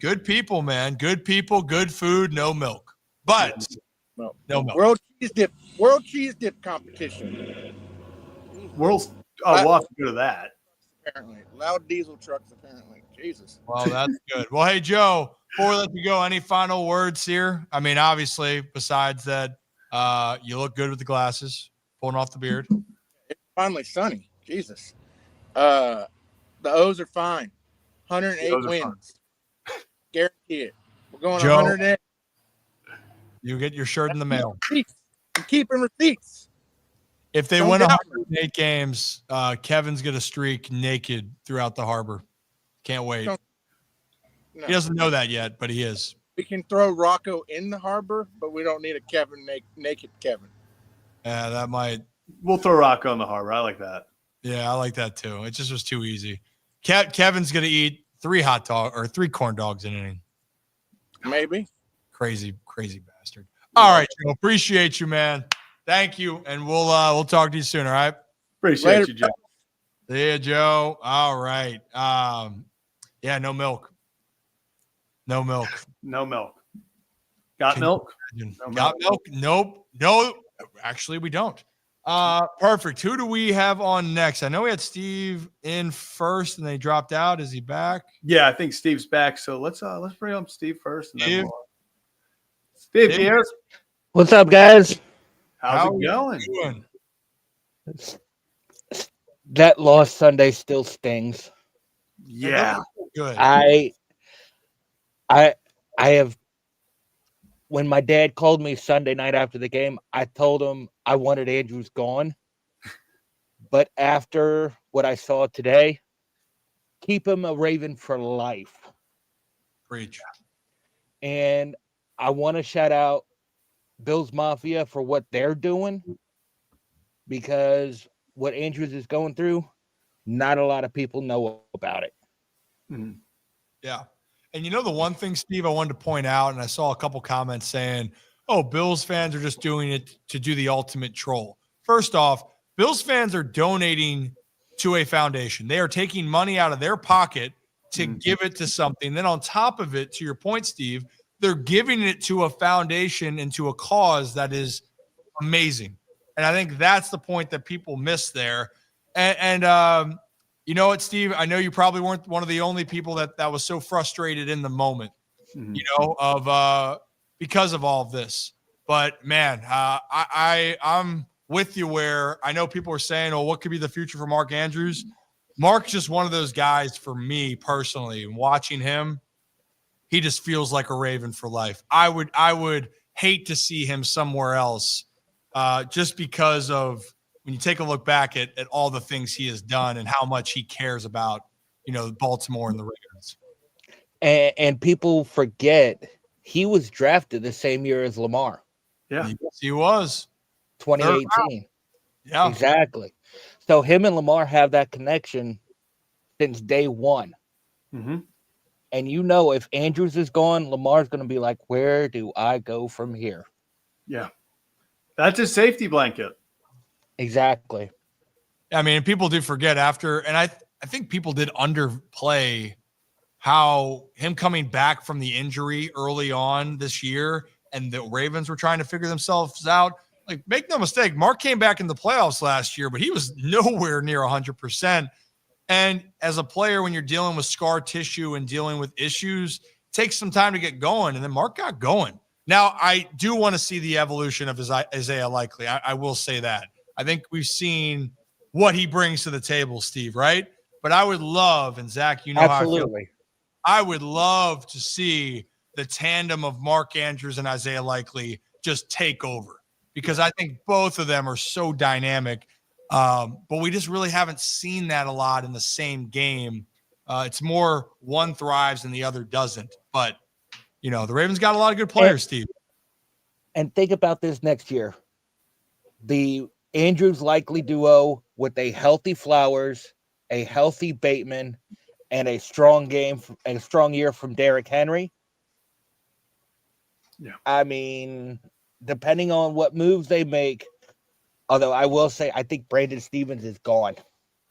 Good people, man. Good people, good food, no milk. But no milk. World cheese dip competition. We'll have to go to that. Apparently. Loud diesel trucks, apparently. Jesus. Well, that's good. Well, hey, Joe, before we let you go, any final words here? I mean, obviously, besides that, you look good with the glasses, pulling off the beard. It's finally sunny. Jesus. The O's are fine. 108 wins. Guarantee it. We're going Joe, 108. You get your shirt in the mail. I'm keeping receipts. If they win 108 games, Kevin's going to streak naked throughout the harbor. Can't wait. No. He doesn't know that yet, but he is. We can throw Rocco in the harbor, but we don't need a Kevin naked Kevin. Yeah, that might. We'll throw Rocco in the harbor. I like that. Yeah, I like that too. It just was too easy. Kevin's going to eat 3 corn dogs in an inning. Maybe. Crazy bastard. All right, Joe. Appreciate you, man. Thank you, and we'll talk to you soon. All right. Appreciate you, Joe. See ya, Joe. All right. Yeah, no milk. No milk. No milk. Got milk? Got milk? Nope. No. Actually, we don't. Perfect. Who do we have on next? I know we had Steve in first, and they dropped out. Is he back? Yeah, I think Steve's back. So let's bring up Steve first. And Steve, then Steve here. What's up, guys? How's it going? That loss Sunday still stings. Yeah. Good. I have. When my dad called me Sunday night after the game, I told him I wanted Andrews gone. But after what I saw today, keep him a Raven for life. Preach. And I want to shout out Bills Mafia for what they're doing, because what Andrews is going through, not a lot of people know about it. Mm-hmm. Yeah. And you know, the one thing, Steve, I wanted to point out, and I saw a couple comments saying, oh, Bills fans are just doing it to do the ultimate troll. First off, Bills fans are donating to a foundation. They are taking money out of their pocket to give it to something. Then on top of it, to your point, Steve, they're giving it to a foundation and to a cause that is amazing. And I think that's the point that people miss there. And you know what, Steve? I know you probably weren't one of the only people that was so frustrated in the moment, you know, of because of all of this. But man, I'm with you where I know people are saying, "Oh, what could be the future for Mark Andrews?" Mark's just one of those guys for me personally. And watching him, he just feels like a Raven for life. I would hate to see him somewhere else just because of when you take a look back at all the things he has done and how much he cares about, Baltimore and the Ravens. And people forget he was drafted the same year as Lamar. Yeah. Yes, he was. 2018. Yeah. Exactly. So him and Lamar have that connection since day one. Mm-hmm. And if Andrews is gone, Lamar's going to be like, where do I go from here? Yeah. That's a safety blanket. Exactly. I mean, people do forget and I think people did underplay how him coming back from the injury early on this year and the Ravens were trying to figure themselves out. Like, make no mistake, Mark came back in the playoffs last year, but he was nowhere near 100%. And as a player, when you're dealing with scar tissue and dealing with issues, it takes some time to get going. And then Mark got going. Now, I do want to see the evolution of Isaiah Likely. I will say that. I think we've seen what he brings to the table, Steve, right? But I would love, and Zach, Absolutely. how I feel. I would love to see the tandem of Mark Andrews and Isaiah Likely just take over, because I think both of them are so dynamic. But we just really haven't seen that a lot in the same game. It's more one thrives and the other doesn't. But, the Ravens got a lot of good players, Steve. And think about this next year. The Andrews Likely duo with a healthy Flowers, a healthy Bateman, and a strong year from Derrick Henry. Yeah. I mean, depending on what moves they make, although I will say I think Brandon Stevens is gone.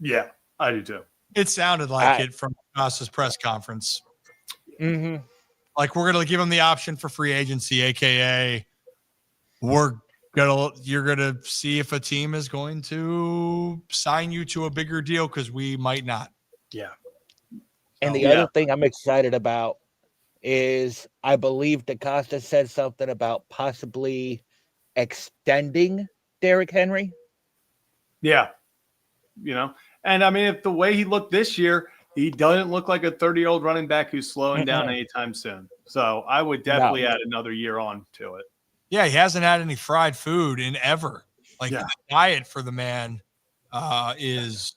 Yeah, I do too. It sounded like it from Haas's press conference. Mm-hmm. Like, we're going to give him the option for free agency, aka you're going to see if a team is going to sign you to a bigger deal, because we might not. Yeah. And the other thing I'm excited about is I believe DaCosta said something about possibly extending Derrick Henry. Yeah. And I mean, if the way he looked this year, he doesn't look like a 30-year-old running back who's slowing down anytime soon. So I would definitely add another year on to it. Yeah, he hasn't had any fried food in ever. The diet for the man is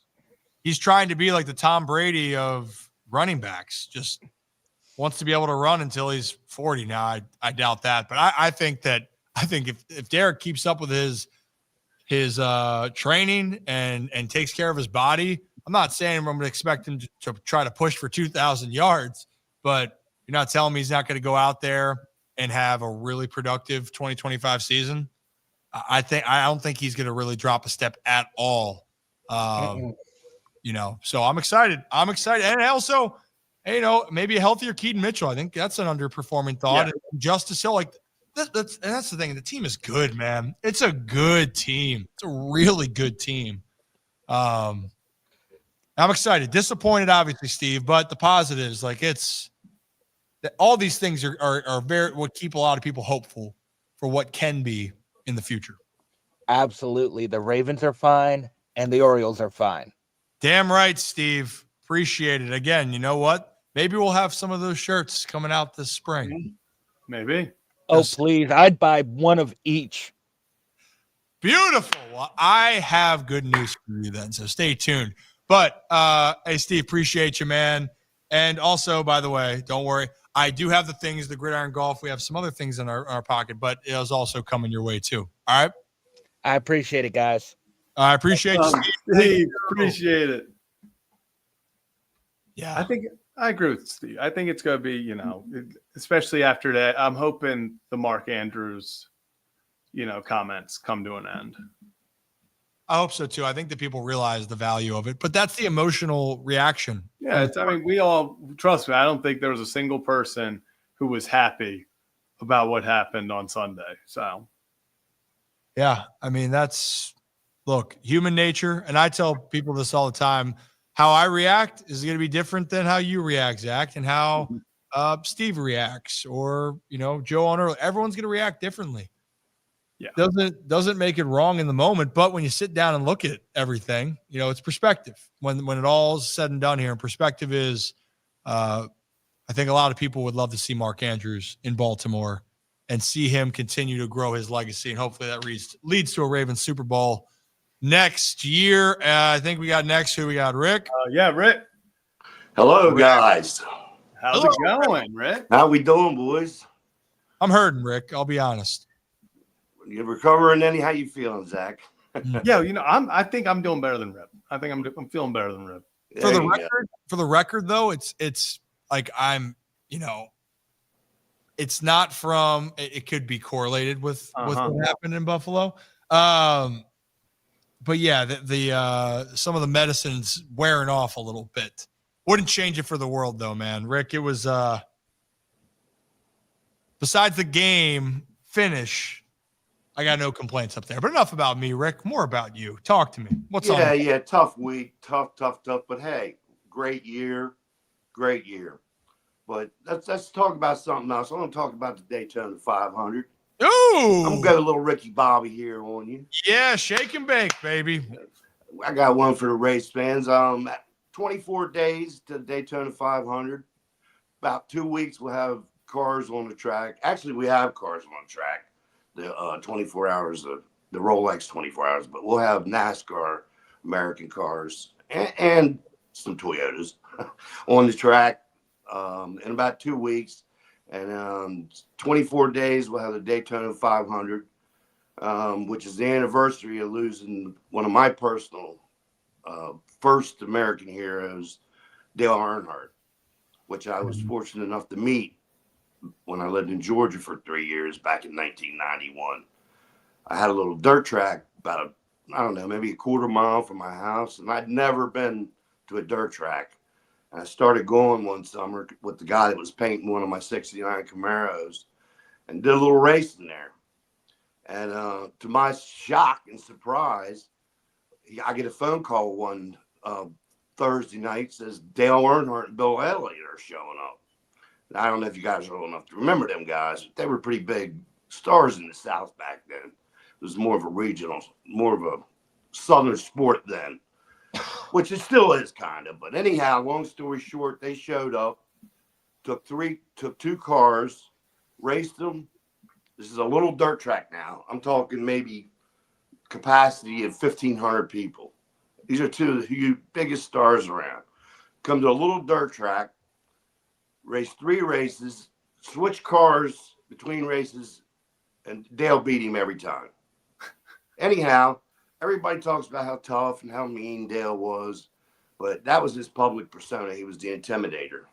he's trying to be like the Tom Brady of running backs. Just wants to be able to run until he's 40. Now, I doubt that, but I think if Derek keeps up with his training and takes care of his body, I'm not saying I'm going to expect him to try to push for 2,000 yards, but you're not telling me he's not going to go out there and have a really productive 2025 season. I don't think he's going to really drop a step at all. So I'm excited. And also, maybe a healthier Keaton Mitchell. I think that's an underperforming thought. Yeah. And Justice Hill, that's the thing. The team is good, man. It's a good team. It's a really good team. I'm excited. Disappointed, obviously, Steve, but the positives, all these things are very what keep a lot of people hopeful for what can be in the future. Absolutely. The Ravens are fine and the Orioles are fine. Damn right, Steve. Appreciate it. Again, you know what? Maybe we'll have some of those shirts coming out this spring. Maybe. Oh, please. I'd buy one of each. Beautiful. Well, I have good news for you then, so stay tuned. But, hey, Steve, appreciate you, man. And also, by the way, don't worry. I do have the things, the Gridiron Golf. We have some other things in our pocket, but it is also coming your way too. All right? I appreciate it, guys. I appreciate you, Steve. Appreciate it. Yeah. I agree with Steve. I think it's going to be, especially after that, I'm hoping the Mark Andrews, comments come to an end. I hope so too. I think that people realize the value of it, but that's the emotional reaction. Yeah, we all trust me. I don't think there was a single person who was happy about what happened on Sunday. So, yeah, look, human nature, and I tell people this all the time. How I react is going to be different than how you react, Zach, and how Steve reacts, or Joe on early. Everyone's going to react differently. Yeah, doesn't make it wrong in the moment, but when you sit down and look at everything, it's perspective. When it all is said and done here, and perspective is, I think a lot of people would love to see Mark Andrews in Baltimore and see him continue to grow his legacy. And hopefully that leads to a Ravens Super Bowl next year. I think we got next who we got, Rick. Yeah, Rick. Hello, guys. How's it going, Rick? How we doing, boys? I'm hurting, Rick. I'll be honest. You recovering any? How you feeling, Zach? Yeah, I think I'm doing better than Rip. I think I'm feeling better than Rip. For the record, though, it's like I'm, it's not from. It could be correlated with what happened in Buffalo. But yeah, the some of the medicine's wearing off a little bit. Wouldn't change it for the world, though, man. Rick, it was besides the game finish, I got no complaints up there. But enough about me, Rick. More about you. Talk to me. What's on? Yeah, tough week. Tough. But hey, great year. But let's talk about something else. I'm going to talk about the Daytona 500. Ooh! I'm going to go a little Ricky Bobby here on you. Yeah, shake and bake, baby. I got one for the race fans. 24 days to the Daytona 500. About 2 weeks, we'll have cars on the track. Actually, we have cars on the track. The 24 hours, the Rolex 24 hours. But we'll have NASCAR American cars and some Toyotas on the track in about 2 weeks. And 24 days, we'll have the Daytona 500, which is the anniversary of losing one of my personal first American heroes, Dale Earnhardt, which I was fortunate enough to meet when I lived in Georgia for 3 years back in 1991. I had a little dirt track about maybe a quarter mile from my house, and I'd never been to a dirt track. And I started going one summer with the guy that was painting one of my 69 Camaros and did a little racing there. And to my shock and surprise, I get a phone call one Thursday night, says Dale Earnhardt and Bill Elliott are showing up. And I don't know if you guys are old enough to remember them guys, but they were pretty big stars in the South back then. It was more of a regional, more of a Southern sport then, which it still is kind of. But anyhow, long story short, they showed up, took two cars, raced them. This is a little dirt track now. I'm talking maybe capacity of 1,500 people. These are two of the biggest stars around. Come to a little dirt track, race 3 races, switch cars between races, and Dale beat him every time. Anyhow, everybody talks about how tough and how mean Dale was, but that was his public persona. He was the intimidator.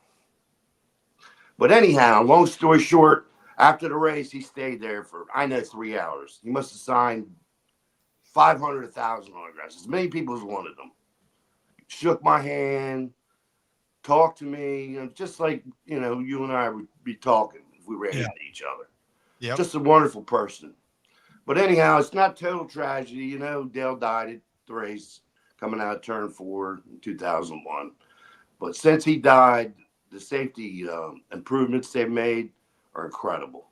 But anyhow, long story short, after the race, he stayed there for, 3 hours. He must have signed 500, 1,000 autographs, as many people as wanted them. Shook my hand, talked to me, just like, you and I would be talking if we ran into each other. Yep. Just a wonderful person. But anyhow, it's not total tragedy. Dale died at the race coming out of turn 4 in 2001. But since he died, the safety improvements they've made are incredible.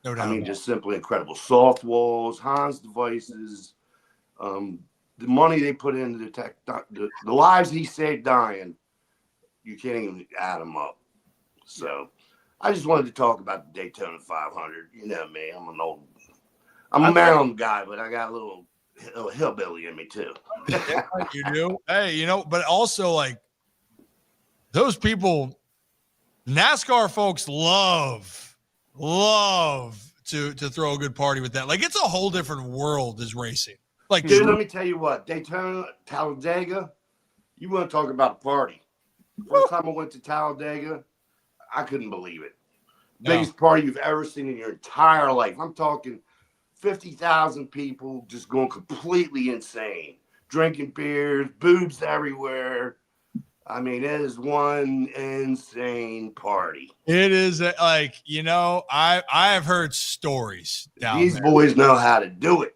No doubt. Just simply incredible. Soft walls, Hans devices, the money they put into the lives he saved dying, you can't even add them up. So I just wanted to talk about the Daytona 500. You know me, I'm a Maryland guy, but I got a little hillbilly in me too. You do? Hey, but also like those people, NASCAR folks love to throw a good party with that. Like it's a whole different world is racing. Like, dude, let me tell you what, Daytona, Talladega, you want to talk about a party. First time I went to Talladega, I couldn't believe it. Biggest party you've ever seen in your entire life. I'm talking 50,000 people just going completely insane, drinking beers, boobs everywhere. It is one insane party. It is I have heard stories down These there. boys know how to do it.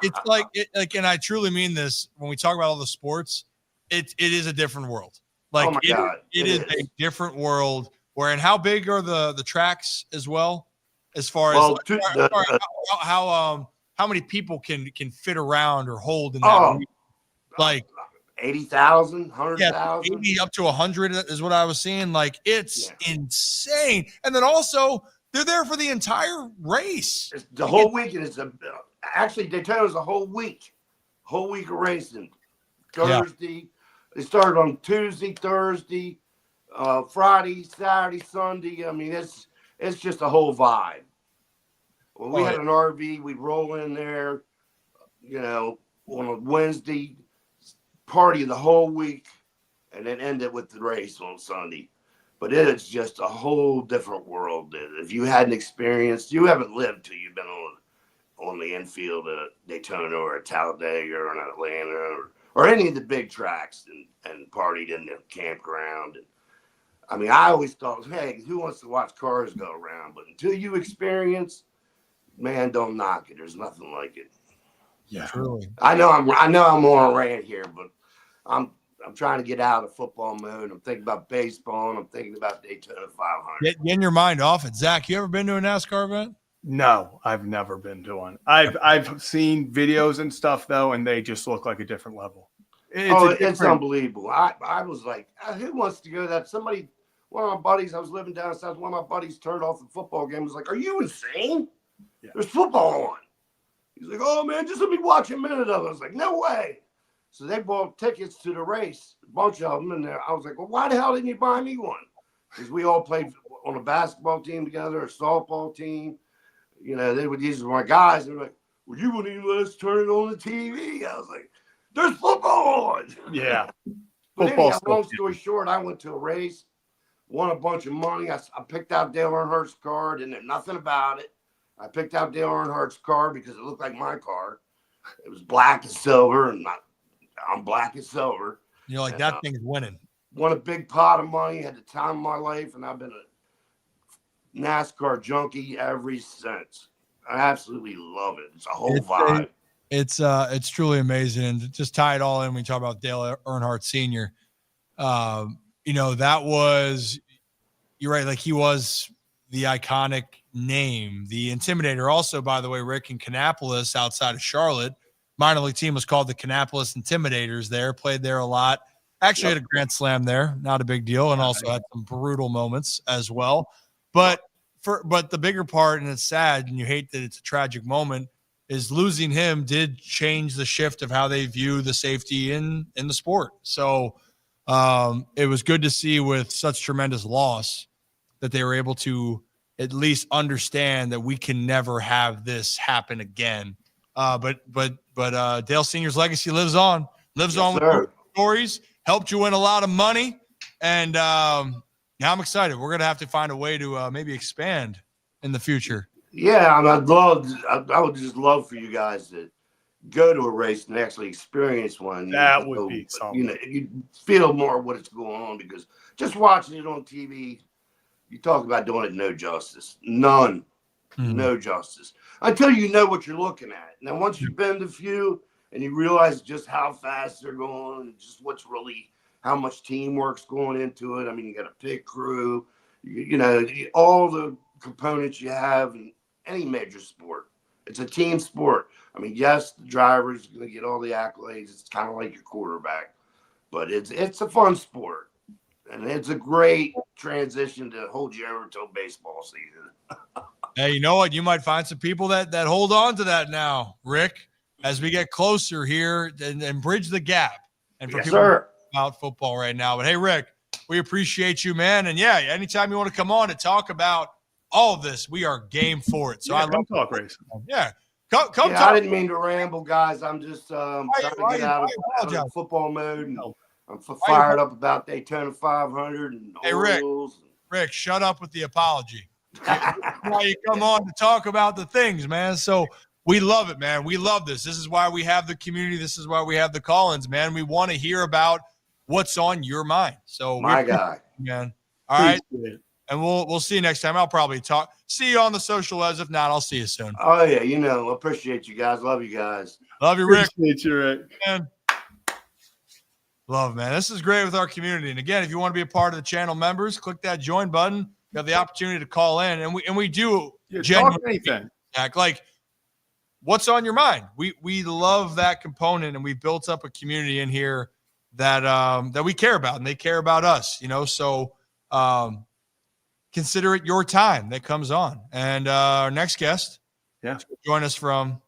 It's like, and I truly mean this when we talk about all the sports, it is a different world. Like oh my God, it is a different world. Where and how big are the tracks as well? As far as how many people can fit around or hold in that region? Like 80,000, 100,000. Yeah, 80 up to 100 is what I was seeing. Like it's insane. And then also They're there for the entire race. It's the whole weekend. Actually Daytona's a whole week of racing. Thursday, They started on Tuesday, Thursday, Friday, Saturday, Sunday. I mean, it's just a whole vibe. When we had an RV, we'd roll in there, on a Wednesday, party the whole week, and then end it with the race on Sunday. But it is just a whole different world. If you hadn't experienced, you haven't lived till you've been on the infield at Daytona or at Talladega or in Atlanta or any of the big tracks and partied in the campground. And I mean, I always thought, hey, who wants to watch cars go around? But until you experience, man, don't knock it. There's nothing like it. Yeah, truly. I know I'm on a rant here, but I'm trying to get out of football mode. I'm thinking about baseball, and I'm thinking about Daytona 500. Getting your mind off it. Zach, you ever been to a NASCAR event? No, I've never been to one. I've seen videos and stuff though, and they just look like a different level. It's unbelievable. I was like, who wants to go to that? One of my buddies, I was living down south. One of my buddies turned off the football game. Was like, are you insane? Yeah. There's football on. He's like, oh man, just let me watch a minute of it. I was like, no way. So they bought tickets to the race, a bunch of them, and I was like, well, why the hell didn't you buy me one? Because we all played on a basketball team together, a softball team. These were my guys. They were like, well, you wouldn't even let us turn it on the TV. I was like, there's football on. Yeah. But anyhow, long story short, I went to a race, won a bunch of money. I picked out Dale Earnhardt's car, didn't know nothing about it. I picked out Dale Earnhardt's car because it looked like my car. It was black and silver, and I'm black and silver. You're like, that thing's winning. Won a big pot of money, had the time of my life, and I've been a NASCAR junkie ever since. I absolutely love it. It's a whole vibe. It's truly amazing. And to just tie it all in, we talk about Dale Earnhardt Sr. That was, you're right, like he was the iconic name, the Intimidator. Also, by the way, Rick, in Kannapolis outside of Charlotte, minor league team was called the Kannapolis Intimidators there, played there a lot. Actually had a grand slam there, not a big deal, and also had some brutal moments as well. But the bigger part, and it's sad, and you hate that it's a tragic moment, is losing him did change the shift of how they view the safety in the sport. So it was good to see with such tremendous loss that they were able to at least understand that we can never have this happen again. But Dale Sr.'s legacy lives on with stories, helped you win a lot of money. And now I'm excited. We're going to have to find a way to maybe expand in the future. Yeah, I would just love for you guys to go to a race and actually experience one. That would be something. You feel more what is going on, because just watching it on TV, you talk about doing it no justice. None. No justice. Until you know what you're looking at. Now, once you've been to a few and you realize just how fast they're going and just how much teamwork's going into it. I mean, you got a pit crew, all the components you have in any major sport. It's a team sport. I mean, yes, the driver's going to get all the accolades. It's kind of like your quarterback, but it's a fun sport, and it's a great transition to hold you over till baseball season. Hey, you know what? You might find some people that hold on to that now, Rick, as we get closer here and bridge the gap. And for people about football right now. But hey, Rick, we appreciate you, man. And yeah, anytime you want to come on and talk about all of this, we are game for it. So I love talk racing. Yeah. Come talk. I didn't mean to ramble, guys. I'm just trying to get out of football mode. And I'm fired up about Daytona 500 and Orioles. Rick, shut up with the apology. Why you come on to talk about the things, man. So we love it, man. We love this. This is why we have the community. This is why we have the call-ins, man. We want to hear about what's on your mind. So my guy, man. All right. And we'll see you next time. I'll probably see you on the social as. If not, I'll see you soon. Oh yeah, appreciate you guys. Love you guys. Love you, Rick. Appreciate you, Rick. Man. Love, man. This is great with our community. And again, if you want to be a part of the channel members, click that join button. You have the opportunity to call in, and we do genuinely act like what's on your mind. We love that component, and we've built up a community in here that we care about, and they care about us. So consider it your time that comes on. And our next guest, join us from.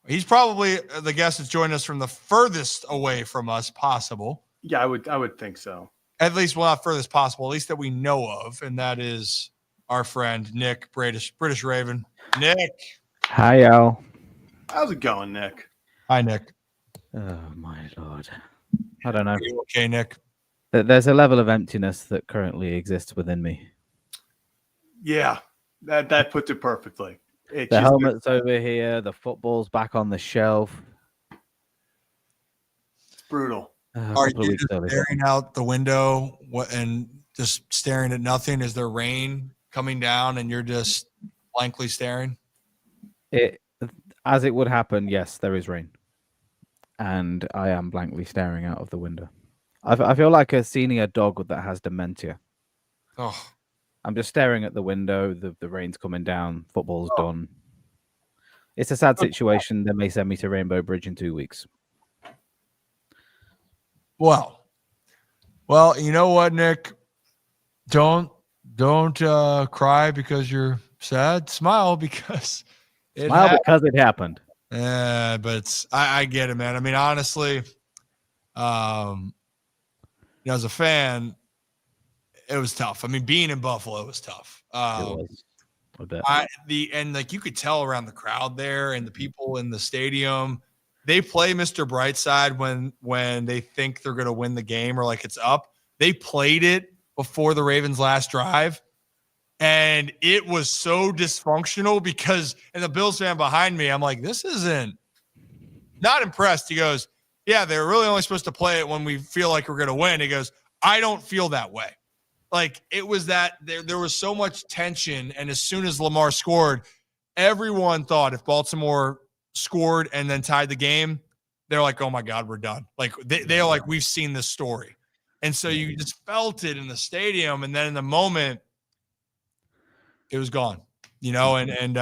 He's probably the guest that's joined us from the furthest away from us possible. Yeah, I would think so. At least, well, not furthest possible, at least that we know of, and that is our friend Nick, British Raven. Nick. Hi, y'all. How's it going, Nick? Hi, Nick. Oh, my Lord. I don't know. Are you okay, Nick? There's a level of emptiness that currently exists within me. Yeah, that puts it perfectly. The helmet's over here. The football's back on the shelf. It's brutal. Are you just staring out the window and just staring at nothing? Is there rain coming down and you're just blankly staring? As it would happen, yes, there is rain. And I am blankly staring out of the window. I feel like a senior dog that has dementia. Oh. I'm just staring at the window. The rain's coming down. Football's done. It's a sad situation. They may send me to Rainbow Bridge in 2 weeks. Well, you know what, Nick? Don't cry because you're sad. Smile because it happened. Yeah, but I get it, man. I mean, honestly, as a fan, it was tough. I mean, being in Buffalo was tough. It was. I bet. You could tell around the crowd there and the people in the stadium, they play Mr. Brightside when they think they're going to win the game or like it's up. They played it before the Ravens' last drive, and it was so dysfunctional because, and the Bills fan behind me, I'm like, this isn't not impressed. He goes, yeah, they're really only supposed to play it when we feel like we're going to win. He goes, I don't feel that way. Like it was that there was so much tension. And as soon as Lamar scored, everyone thought if Baltimore scored and then tied the game, they're like, oh my God, we're done. Like they're like, we've seen this story. And so you just felt it in the stadium. And then in the moment, it was gone, and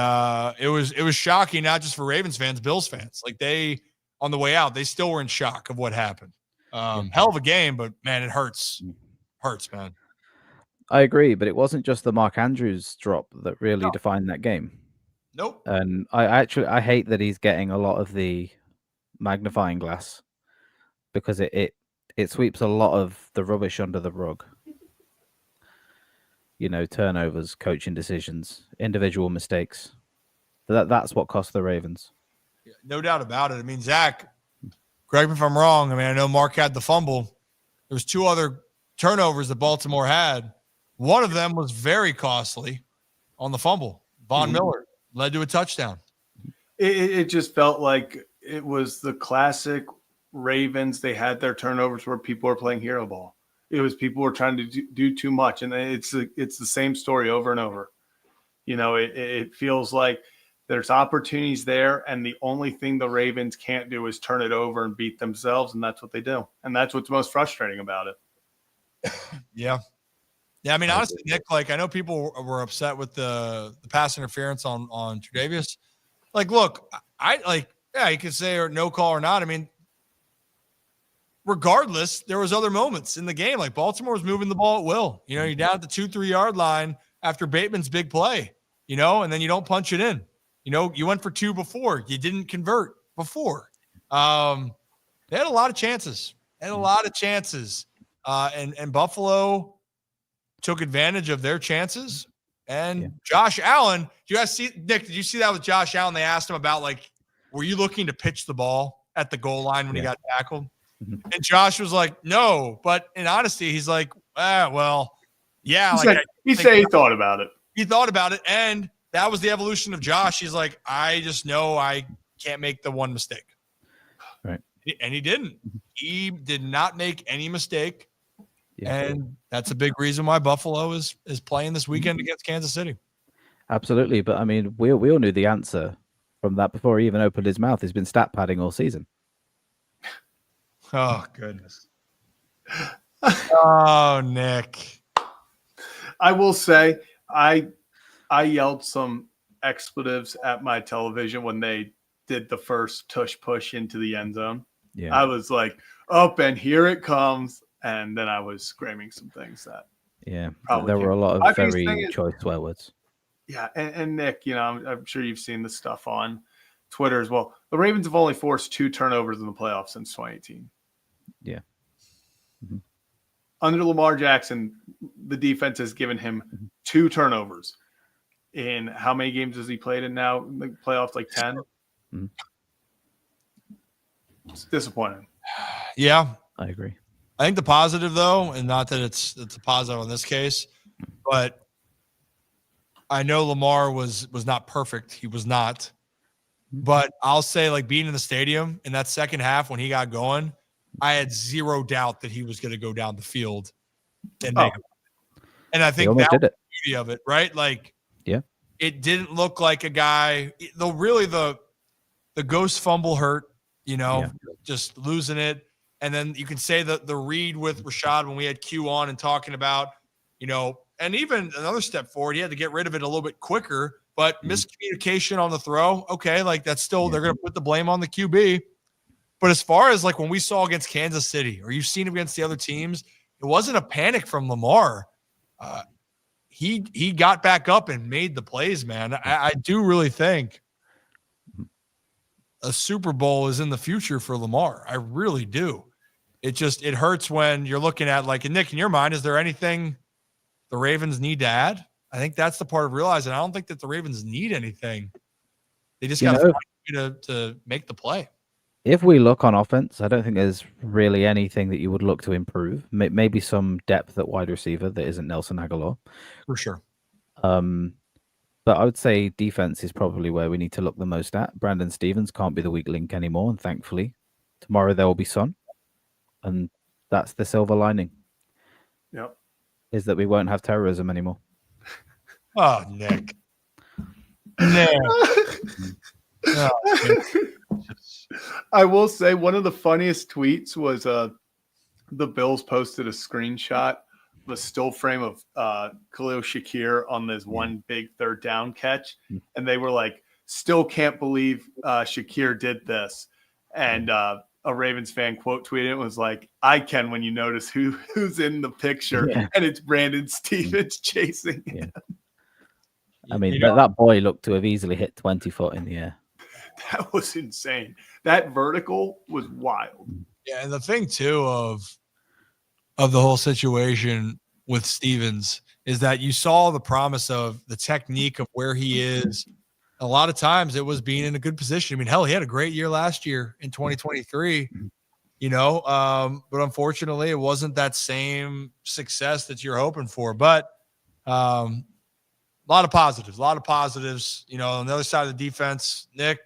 it was shocking, not just for Ravens fans, Bills fans. Like they, on the way out, they still were in shock of what happened. Hell of a game, but man, it hurts. Hurts, man. I agree, but it wasn't just the Mark Andrews drop that really defined that game. Nope. And I hate that he's getting a lot of the magnifying glass because it sweeps a lot of the rubbish under the rug. Turnovers, coaching decisions, individual mistakes. That's what cost the Ravens. Yeah, no doubt about it. I mean, Zach, correct me if I'm wrong. I mean, I know Mark had the fumble. There was 2 other turnovers that Baltimore had. One of them was very costly on the fumble. Von Miller led to a touchdown. It just felt like it was the classic Ravens. They had their turnovers where people were playing hero ball. It was people were trying to do too much, and it's the same story over and over. It feels like there's opportunities there, and the only thing the Ravens can't do is turn it over and beat themselves, and that's what they do. And that's what's most frustrating about it. Yeah. Yeah, I mean, honestly, Nick, like I know people were upset with the pass interference on Tre'Davious. Like, look, you could say or no call or not. I mean, regardless, there was other moments in the game. Like Baltimore was moving the ball at will. You're down at the 2-3 yard line after Bateman's big play, and then you don't punch it in. You went for 2 before. You didn't convert before. They had a lot of chances. And Buffalo took advantage of their chances. And Josh Allen, do you guys see, Nick, did you see that with Josh Allen? They asked him about, like, were you looking to pitch the ball at the goal line when he got tackled? And Josh was like, no. But in honesty, he's like, well, yeah. He thought about it. He thought about it. And that was the evolution of Josh. He's like, I just know I can't make the one mistake. Right. And he didn't. He did not make any mistake. Yeah. And that's a big reason why Buffalo is playing this weekend against Kansas City. Absolutely. But, I mean, we all knew the answer from that before he even opened his mouth. He's been stat padding all season. Oh, goodness. Oh, Nick. I will say I yelled some expletives at my television when they did the first tush push into the end zone. Yeah. I was like, up and here it comes. And then I was screaming some things that Yeah, Probably there were a lot My of biggest thing very is- choice swear words. Yeah, and Nick, I'm sure you've seen this stuff on Twitter as well. The Ravens have only forced 2 turnovers in the playoffs since 2018. Yeah. Under Lamar Jackson, the defense has given him 2 turnovers. In how many games has he played in now? The playoffs, like 10? Mhm. It's disappointing. Yeah. I agree. I think the positive, though, and not that it's a positive in this case, but I know Lamar was not perfect. He was not. But I'll say, like, being in the stadium in that second half when he got going, I had zero doubt that he was going to go down the field and make it. And I think that was the beauty of it, right? Like, yeah, it didn't look like a guy, though really the ghost fumble hurt, just losing it. And then you can say that the read with Rashad when we had Q on and talking about, and even another step forward, he had to get rid of it a little bit quicker, but miscommunication on the throw. Okay. Like that's still, they're going to put the blame on the QB. But as far as like when we saw against Kansas City, or you've seen him against the other teams, it wasn't a panic from Lamar. He got back up and made the plays, man. I do really think a Super Bowl is in the future for Lamar. I really do. It hurts when you're looking at, like, Nick, in your mind, is there anything the Ravens need to add? I think that's the part of realizing I don't think that the Ravens need anything. They just got to find a way to make the play. If we look on offense, I don't think there's really anything that you would look to improve. Maybe some depth at wide receiver that isn't Nelson Aguilar. For sure. But I would say defense is probably where we need to look the most at. Brandon Stevens can't be the weak link anymore, and thankfully, tomorrow there will be sun. And that's the silver lining. Yep. Is that we won't have terrorism anymore. Oh, Nick. Nick. I will say one of the funniest tweets was the Bills posted a screenshot of a still frame of Khalil Shakir on this one big third down catch. And they were like, still can't believe Shakir did this. And a Ravens fan quote tweeted it was like, I can when you notice who's in the picture. Yeah. And it's Brandon Stevens chasing him. I mean, that boy looked to have easily hit 20 foot in the air. That was insane. That vertical was wild. Yeah, and the thing too of the whole situation with Stevens is that you saw the promise of the technique of where he is. A lot of times it was being in a good position. I mean, hell, he had a great year last year in 2023, but unfortunately it wasn't that same success that you're hoping for. But a lot of positives. On the other side of the defense, Nick,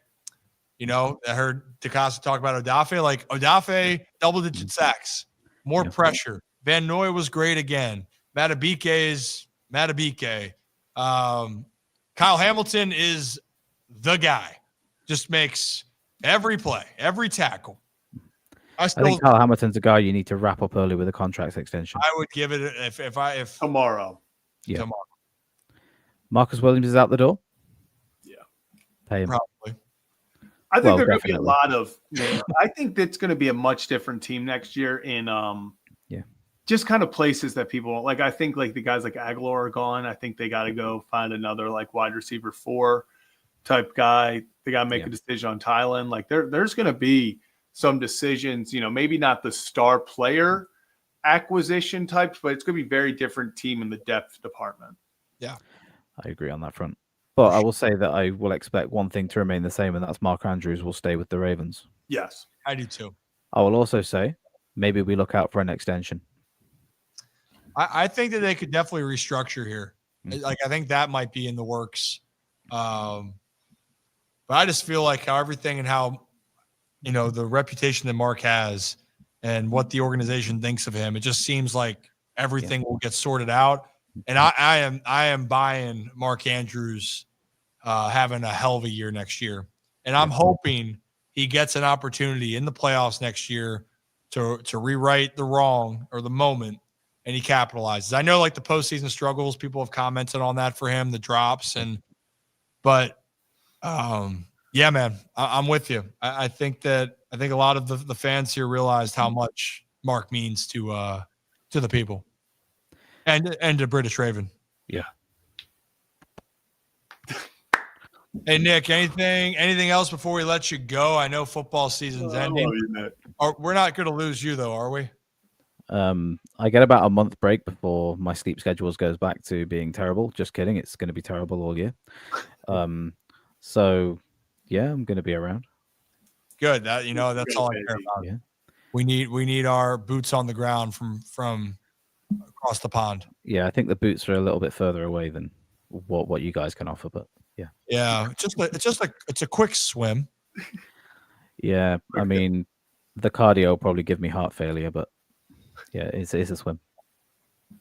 I heard DeCosta talk about Odafe. Like, Odafe, double-digit sacks, more pressure. Van Noy was great again. Matabike is Matabike. Kyle Hamilton is the guy. Just makes every play, every tackle. I think Kyle Hamilton's a guy you need to wrap up early with a contract extension. I would give it if tomorrow. Yeah. Tomorrow. Marcus Williams is out the door. Yeah. Pay him. Probably. I think there's going to be a lot of. I think that's going to be a much different team next year in just kind of places that people like. I think like the guys like Aguilar are gone. I think they got to go find another like wide receiver 4 type guy. They got to make a decision on Thailand. Like there's going to be some decisions. Maybe not the star player acquisition types, but it's going to be very different team in the depth department. Yeah, I agree on that front. But I will say that I will expect one thing to remain the same, and that's Mark Andrews will stay with the Ravens. Yes. I do too. I will also say maybe we look out for an extension. I think that they could definitely restructure here. Like, I think that might be in the works. But I just feel like how everything and how, the reputation that Mark has and what the organization thinks of him, it just seems like everything will get sorted out. And I am buying Mark Andrews having a hell of a year next year. And I'm hoping he gets an opportunity in the playoffs next year to rewrite the wrong or the moment, and he capitalizes. I know like the postseason struggles, people have commented on that for him, the drops, but yeah, man, I'm with you. I think a lot of the fans here realized how much Mark means to the people. And a British Raven. Yeah. Hey Nick, anything else before we let you go? I know football season's ending. I love you, Nick. We're not going to lose you though, are we? I get about a month break before my sleep schedules goes back to being terrible. Just kidding. It's going to be terrible all year. So yeah, I'm going to be around. Good. That's all I care about. Yeah. We need our boots on the ground from across the pond. Yeah, I think the boots are a little bit further away than what you guys can offer, but yeah. Yeah, it's a quick swim. Yeah, I mean, the cardio will probably give me heart failure, but yeah, it's a swim.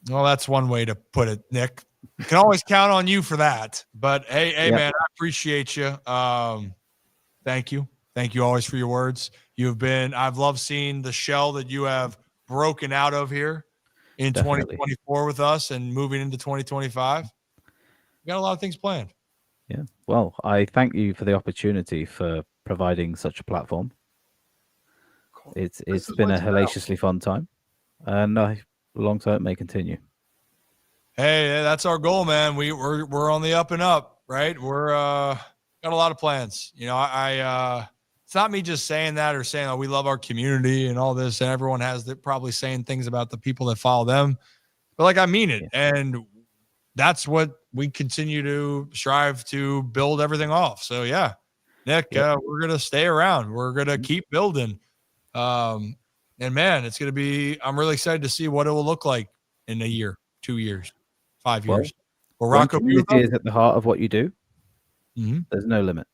Well, that's one way to put it, Nick. You can always count on you for that. But hey, Yeah. man, I appreciate you. Thank you. Thank you always for your words. I've loved seeing the shell that you have broken out of here in Definitely. 2024 with us and moving into 2025. We got a lot of things planned. Yeah. Well, I thank you for the opportunity for providing such a platform. It's been a hellaciously fun time, and long term may continue. Hey, that's our goal, man. We're on the up and up, right? We're got a lot of plans. I it's not me just saying that or saying, oh, we love our community and all this, and everyone has probably saying things about the people that follow them, but like I mean it, and that's what we continue to strive to build everything off. So yeah, Nick, we're gonna stay around. We're gonna keep building, and man, it's gonna be. I'm really excited to see what it will look like in a year, 2 years, 5 years. Well, when community is at the heart of what you do, there's no limit.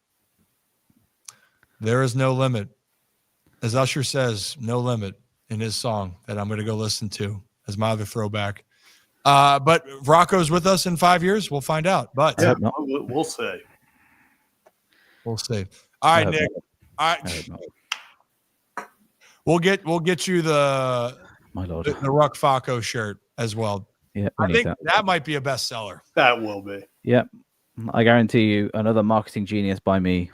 There is no limit. As Usher says, no limit in his song that I'm going to go listen to as my other throwback. But Rocco's with us in 5 years. We'll find out. But yeah, we'll see. We'll see. All right, Nick. All right. We'll get you the Ruck Faco shirt as well. Yeah, I think that might be a bestseller. That will be. Yeah, I guarantee you, another marketing genius by me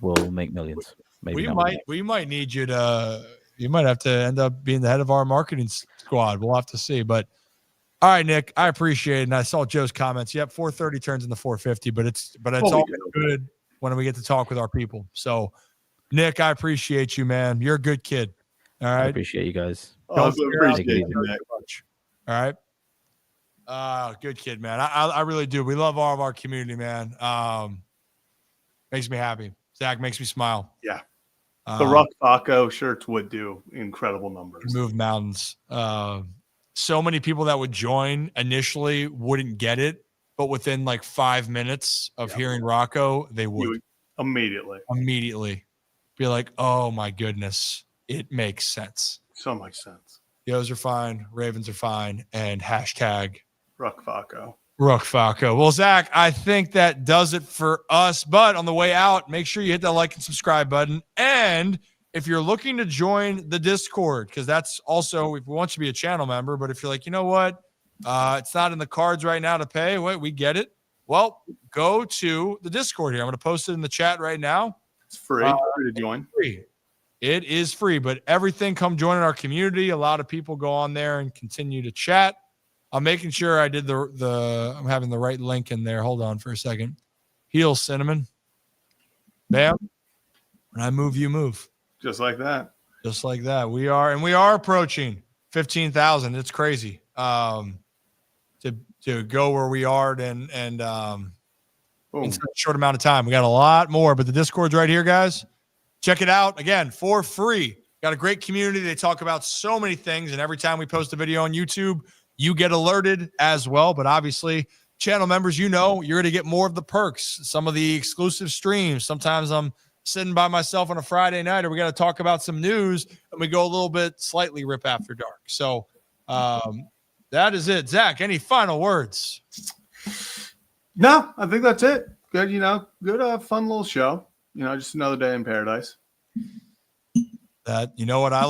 will make millions. Maybe we might need you to. You might have to end up being the head of our marketing squad. We'll have to see. But all right, Nick, I appreciate it. And I saw Joe's comments. Yep, 430 turns into 450, but it's all good when we get to talk with our people. So, Nick, I appreciate you, man. You're a good kid. All right. I appreciate you guys. Appreciate you, Nick. All right. Good kid, man. I really do. We love all of our community, man. Makes me happy. Zach makes me smile. Yeah. The Ruck Faco shirts would do incredible numbers. Move mountains. So many people that would join initially wouldn't get it, but within like 5 minutes of hearing Rocco, they would immediately be like, oh my goodness, it makes sense. So much sense. Yos are fine, Ravens are fine, and hashtag Ruck Faco. Ruck Faco. Well, Zach, I think that does it for us. But on the way out, make sure you hit that like and subscribe button. And if you're looking to join the Discord, because that's also, if we want you to be a channel member, but if you're like, you know what, it's not in the cards right now to pay, we get it. Well, go to the Discord here. I'm going to post it in the chat right now. It's free. Free to join. Free. It is free, but everything, come join our community. A lot of people go on there and continue to chat. I'm making sure I did I'm having the right link in there. Hold on for a second. Heel cinnamon. Bam. When I move, you move. Just like that. Just like that. We are approaching 15,000. It's crazy. To go where we are and in such a short amount of time. We got a lot more, but the Discord's right here, guys. Check it out again for free. Got a great community. They talk about so many things, and every time we post a video on YouTube, you get alerted as well. But obviously, channel members, you're going to get more of the perks, some of the exclusive streams. Sometimes I'm sitting by myself on a Friday night, or we got to talk about some news, and we go a little bit slightly rip after dark. So that is it. Zach, any final words? No, I think that's it. Good, good, fun little show. Just another day in paradise. That, you know what I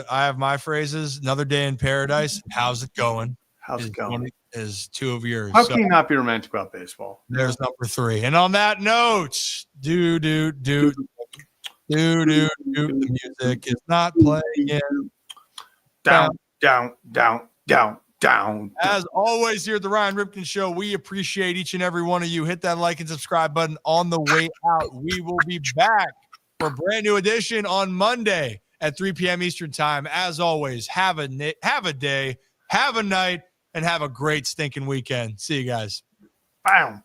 have my phrases. Another day in paradise. How's it going? How's it going? Is two of yours. How can you not be romantic about baseball? There's number 3. And on that note, do. The music is not playing. Down. Down. As always, here at the Ryan Ripken Show, we appreciate each and every one of you. Hit that like and subscribe button on the way out. We will be back for a brand new edition on Monday at 3 p.m. Eastern Time. As always, have a day, have a night, and have a great stinking weekend. See you guys. Bam.